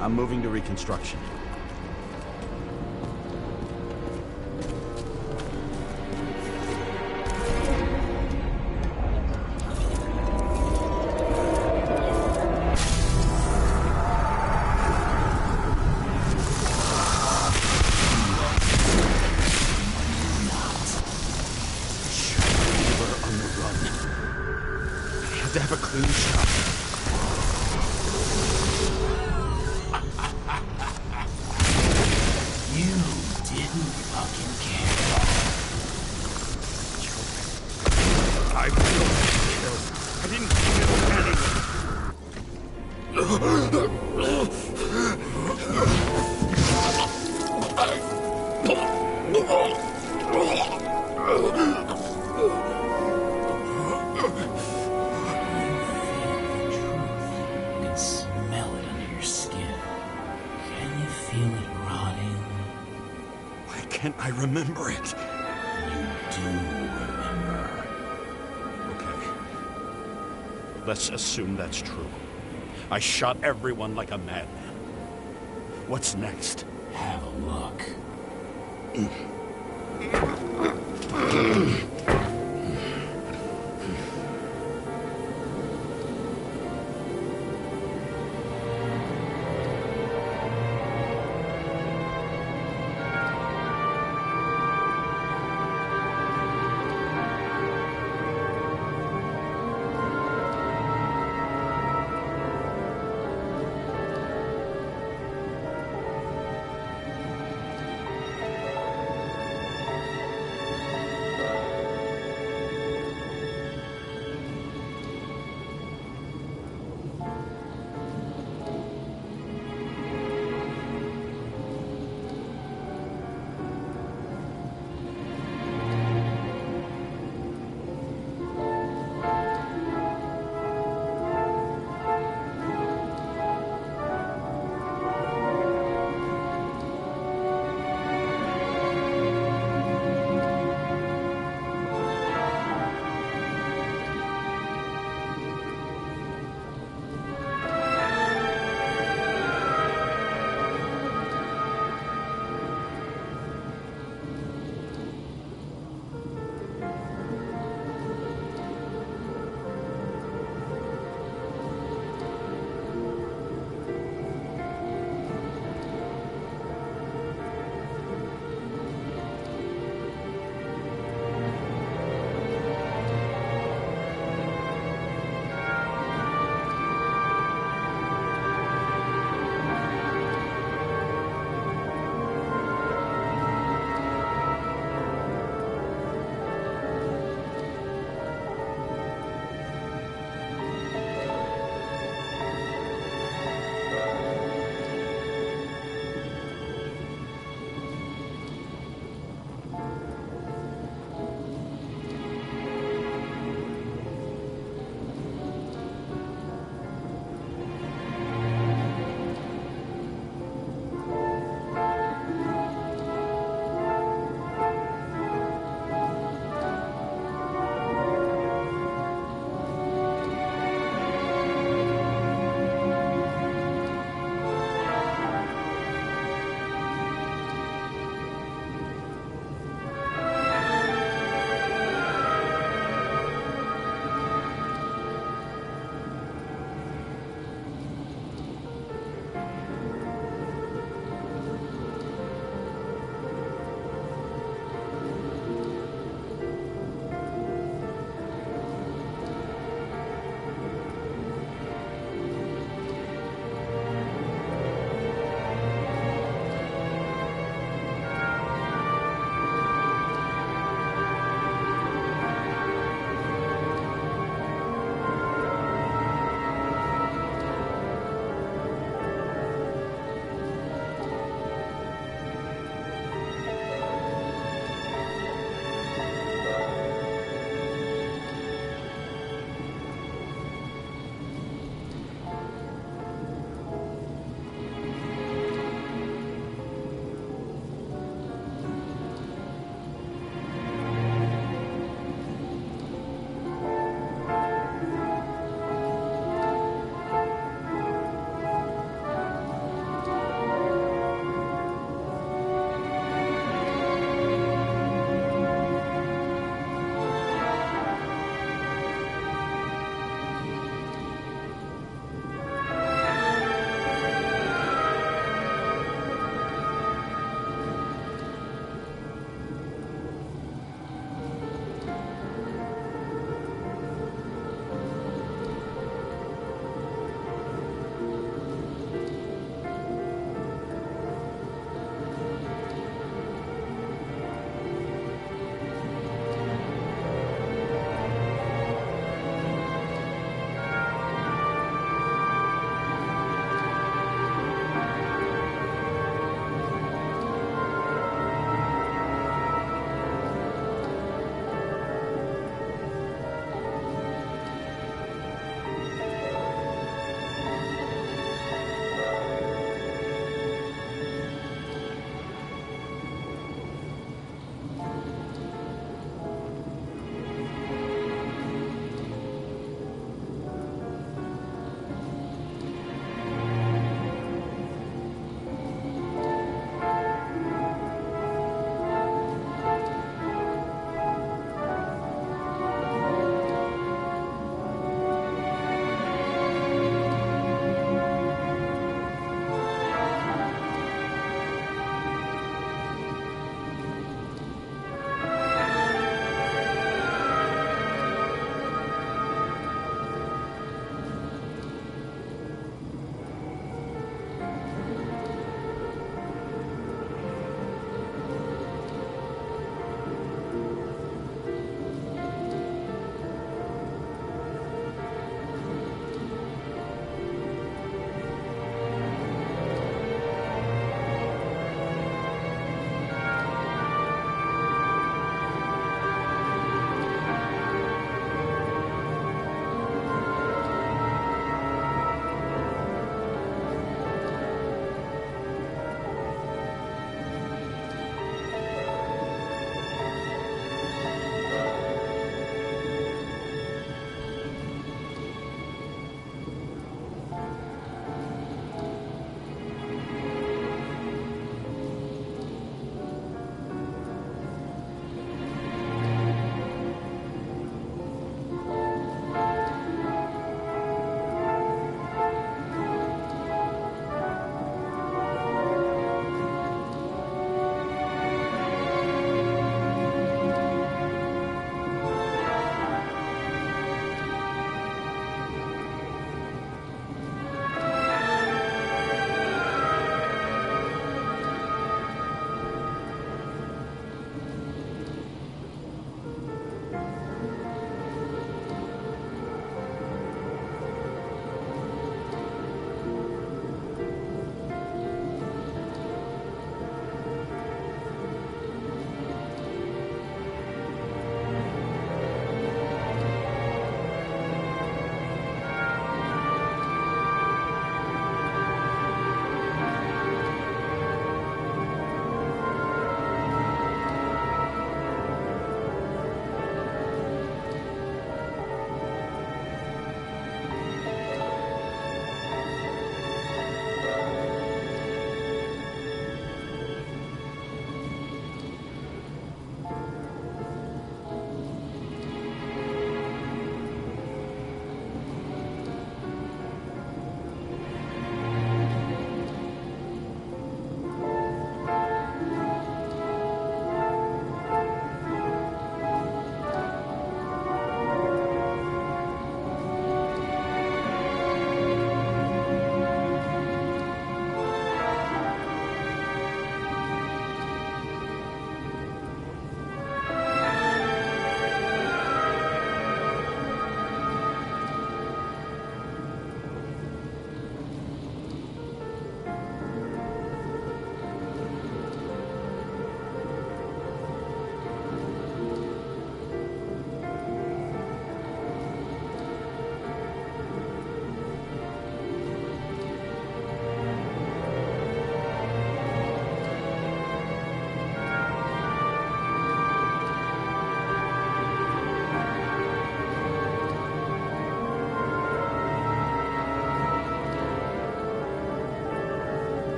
I'm moving to reconstruction. fucking care. I will kill. I didn't kill anyone. You can smell it under your skin. Can you feel it rotting? Why can't I remember it? You do remember. Okay. Let's assume that's true. I shot everyone like a madman. What's next? Have a look.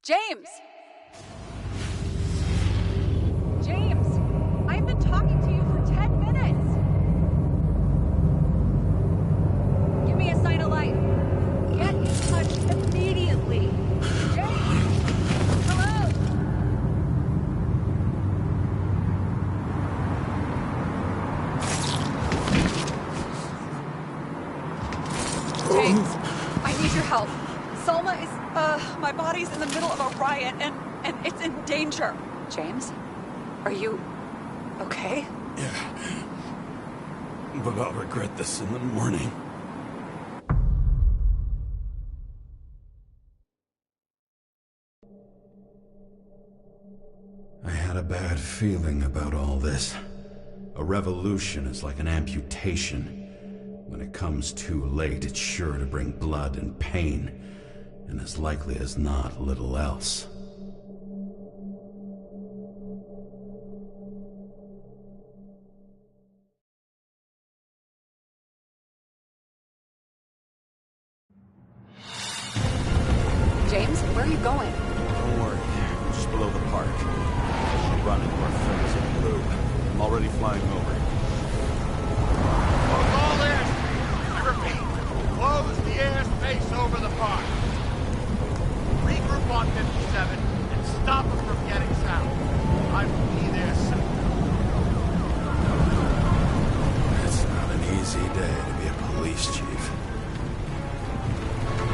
James! James! I've been talking to you for 10 minutes! Give me a sign of life. Get in touch immediately. James! Hello? James, I need your help. Selma is, my body's in the middle of a riot and it's in danger. James? Are you okay? Yeah. But I'll regret this in the morning. I had a bad feeling about all this. A revolution is like an amputation. When it comes too late, it's sure to bring blood and pain, and as likely as not, little else. James, where are you going? Don't worry. I'm just below the park. I'm running to our friends in blue. I'm already flying over. All airspace. I repeat, close the airspace over the park. Regroup on 57 and stop them from getting south. I will be there soon. It's not an easy day to be a police chief.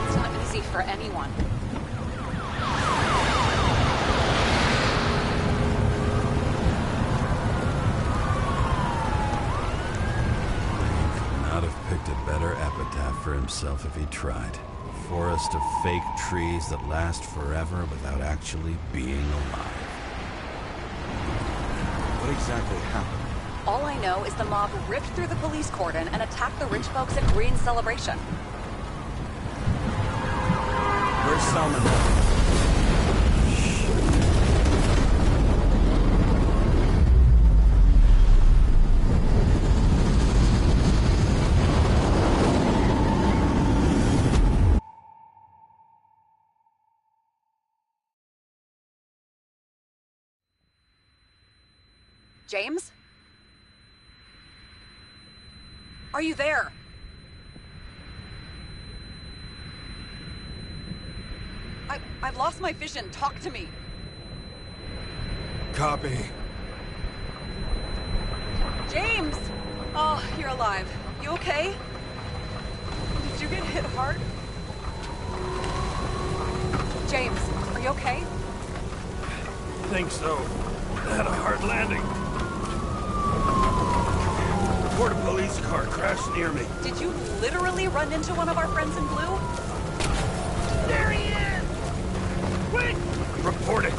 It's not easy for anyone. Picked a better epitaph for himself if he tried. A forest of fake trees that last forever without actually being alive. What exactly happened? All I know is the mob ripped through the police cordon and attacked the rich folks at Green's celebration. Where's Salmon? James? Are you there? I've lost my vision. Talk to me. Copy. James! Oh, you're alive. You okay? Did you get hit hard? James, are you okay? I think so. I had a hard landing. Report a police car crashed near me. Did you literally run into one of our friends in blue? There he is! Quick! Report it.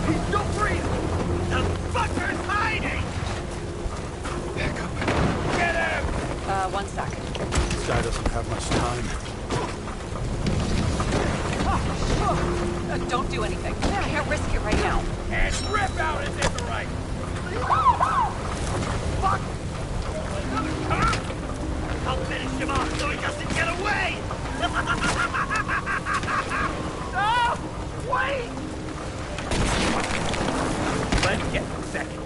He's still breathing! The fucker's hiding! Back up. Get him! One sec. This guy doesn't have much time. Don't do anything. I can't risk it right now. And rip out his in the right! Fuck! Another cop? I'll finish him off so he doesn't get away! No! Wait! Let's get the second.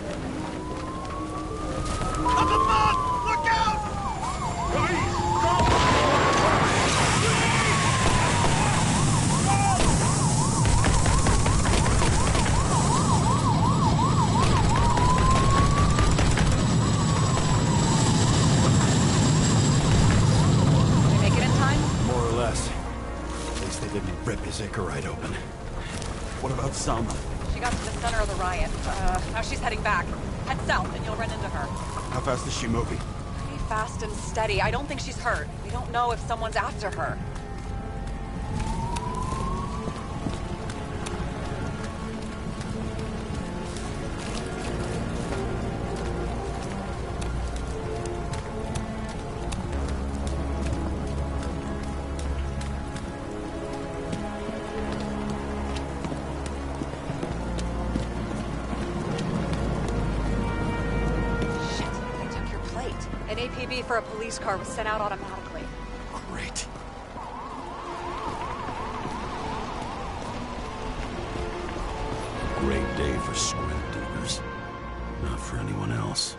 Up above! Look out! Police! Go! Rip his acre right open. What about Salma? She got to the center of the riot. Now she's heading back. Head south and you'll run into her. How fast is she moving? Pretty fast and steady. I don't think she's hurt. We don't know if someone's after her. For a police car was sent out automatically. Great. Great day for scrap dealers. Not for anyone else.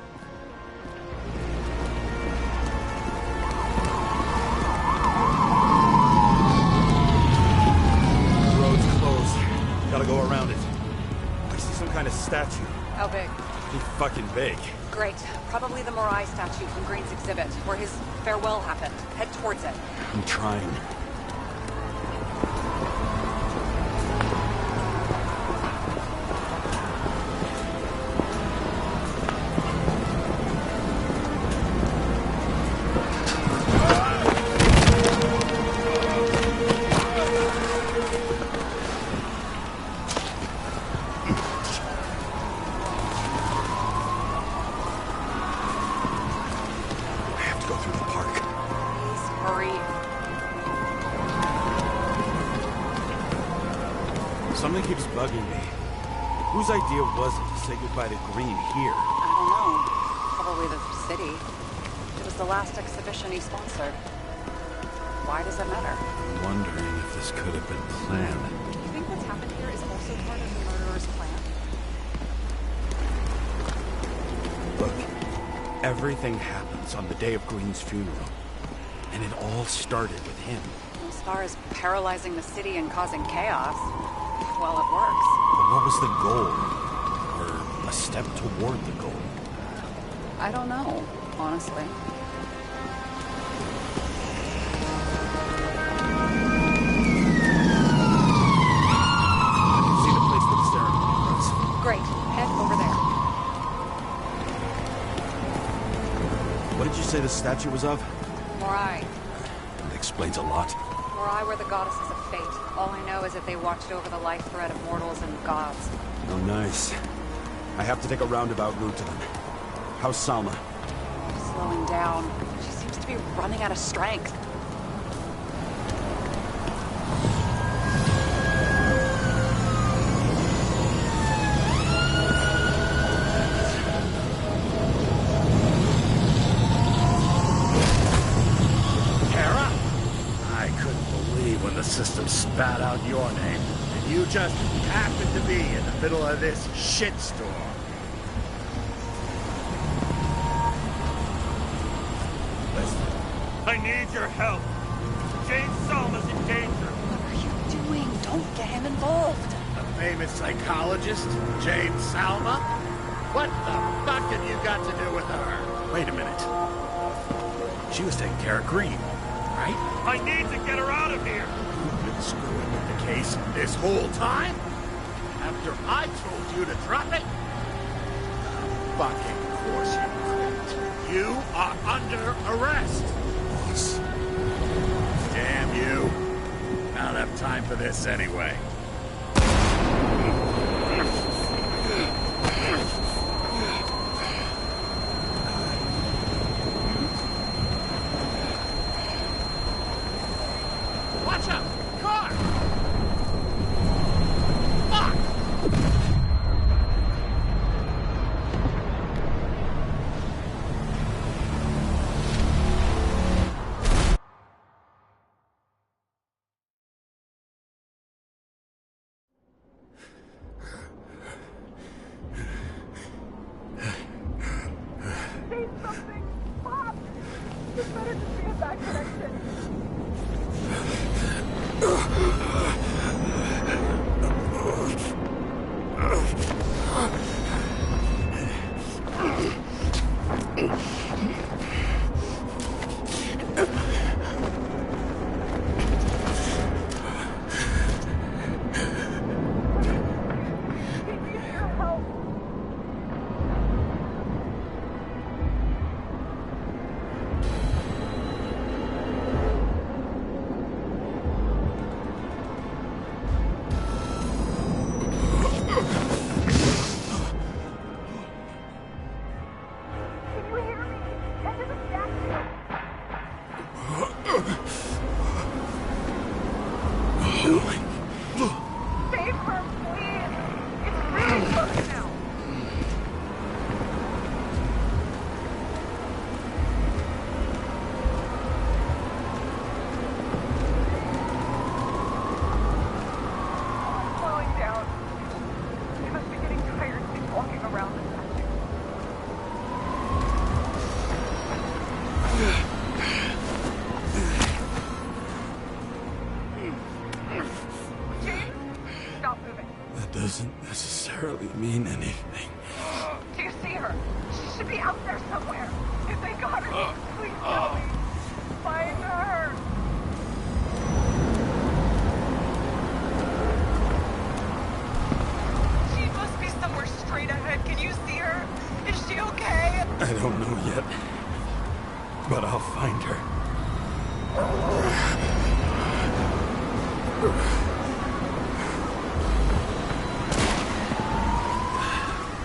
The road's closed. Gotta go around it. I see some kind of statue. How big? Pretty fucking big. Great. Probably the Morai statue from Green's exhibit, where his farewell happened. Head towards it. I'm trying. Something keeps bugging me. Whose idea was it to say goodbye to Green here? I don't know. Probably the city. It was the last exhibition he sponsored. Why does it matter? I'm wondering if this could have been planned. Do you think what's happened here is also part of the murderer's plan? Look, everything happens on the day of Green's funeral. And it all started with him. As far as paralyzing the city and causing chaos, well, it works. But what was the goal? Or a step toward the goal? I don't know, honestly. See the place where the ceremony was? Great. Head over there. What did you say the statue was of? Morai. That explains a lot. Morai were the goddesses of fate. All I know is that they watched over the life thread of mortals and gods. Oh, nice. I have to take a roundabout route to them. How's Salma? Slowing down. She seems to be running out of strength. System spat out your name, and you just happened to be in the middle of this shitstorm. Listen, I need your help. James Salma's in danger. What are you doing? Don't get him involved. The famous psychologist, James Salma? What the fuck have you got to do with her? Wait a minute. She was taking care of Green, right? I need to get her out of here. You've been screwing with the case. This whole time? After I told you to drop it? Fucking course you couldn't. You are under arrest. Boss. Damn you. I don't have time for this anyway. Watch out! Car! Fuck! Doesn't necessarily mean anything. Do you see her? She should be out there somewhere. If they got her, please tell me. Find her. She must be somewhere straight ahead. Can you see her? Is she okay? I don't know yet, but I'll find her.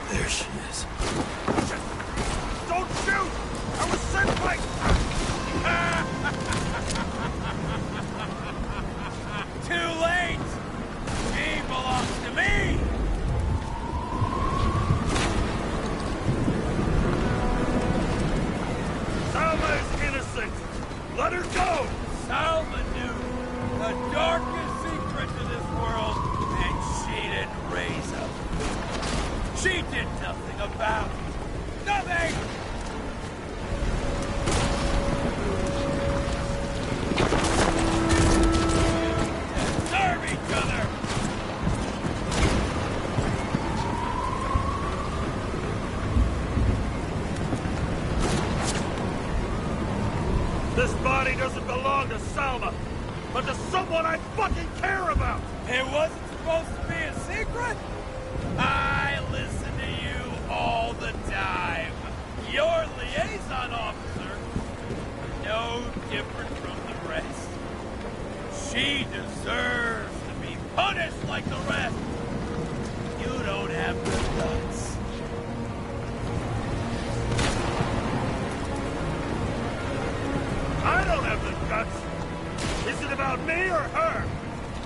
There she is. Don't shoot! I was sent by... Too late! She belongs to me! Salma is innocent! Let her go! Salma knew the darkest secret to this world, and she didn't raise them. She did nothing about it. Nothing! Serve each other! This body doesn't belong to Salma, but to someone I fucking care about! It wasn't supposed to be a secret? I listen to you all the time. Your liaison officer, no different from the rest. She deserves to be punished like the rest. You don't have the guts. I don't have the guts. Is it about me or her?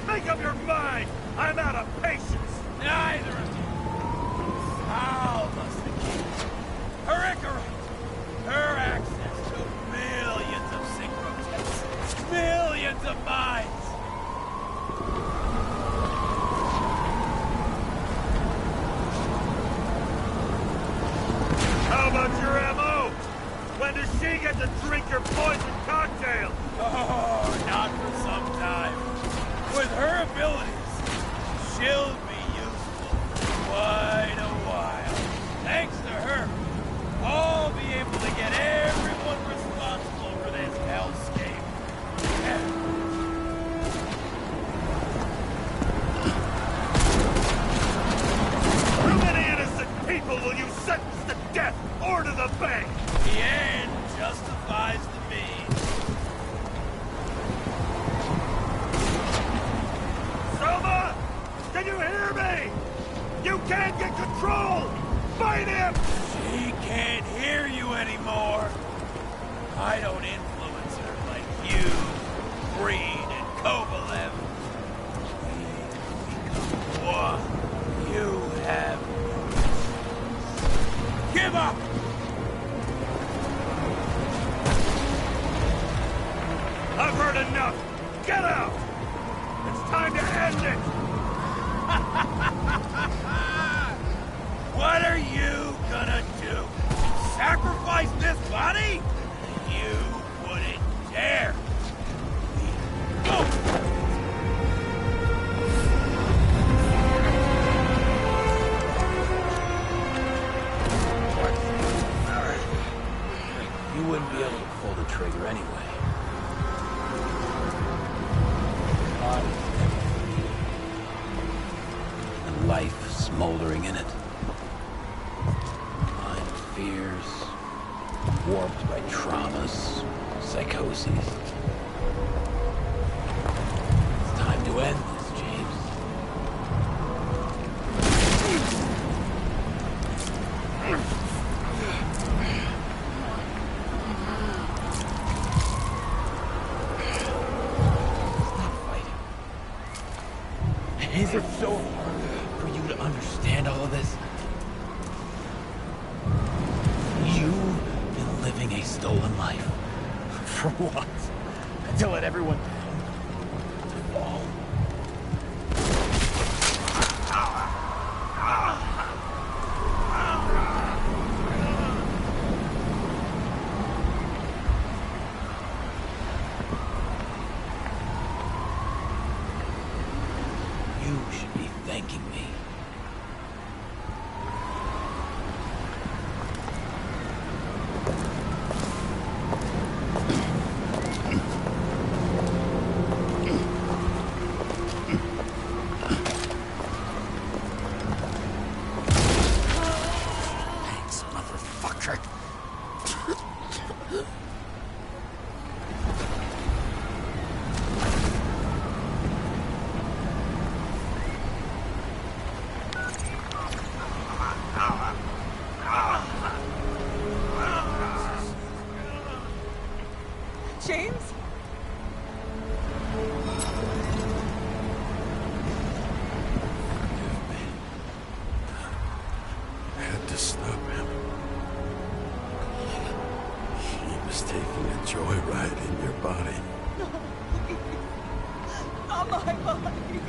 Make up your mind. I'm out of patience. Neither of you. Salma's the key. Her ignorance. Her access to millions of synchrotests. Millions of minds. How about your M.O.? When does she get to drink your poison cocktail? Kovalev. One. You have... Give up! I've heard enough! Get out! It's time to end it! What are you gonna do? Sacrifice this body? You wouldn't dare! Go! You wouldn't be able to pull the trigger anyway. And life smoldering in it. Mind fears, warped by traumas, psychoses. It's time to end this, James. Is it so hard for you to understand all of this? You've been living a stolen life. For what? To let everyone down? To fall? You should be thanking me. Thanks, motherfucker. James? I had to stop him. He was taking a joyride in your body. Not my body.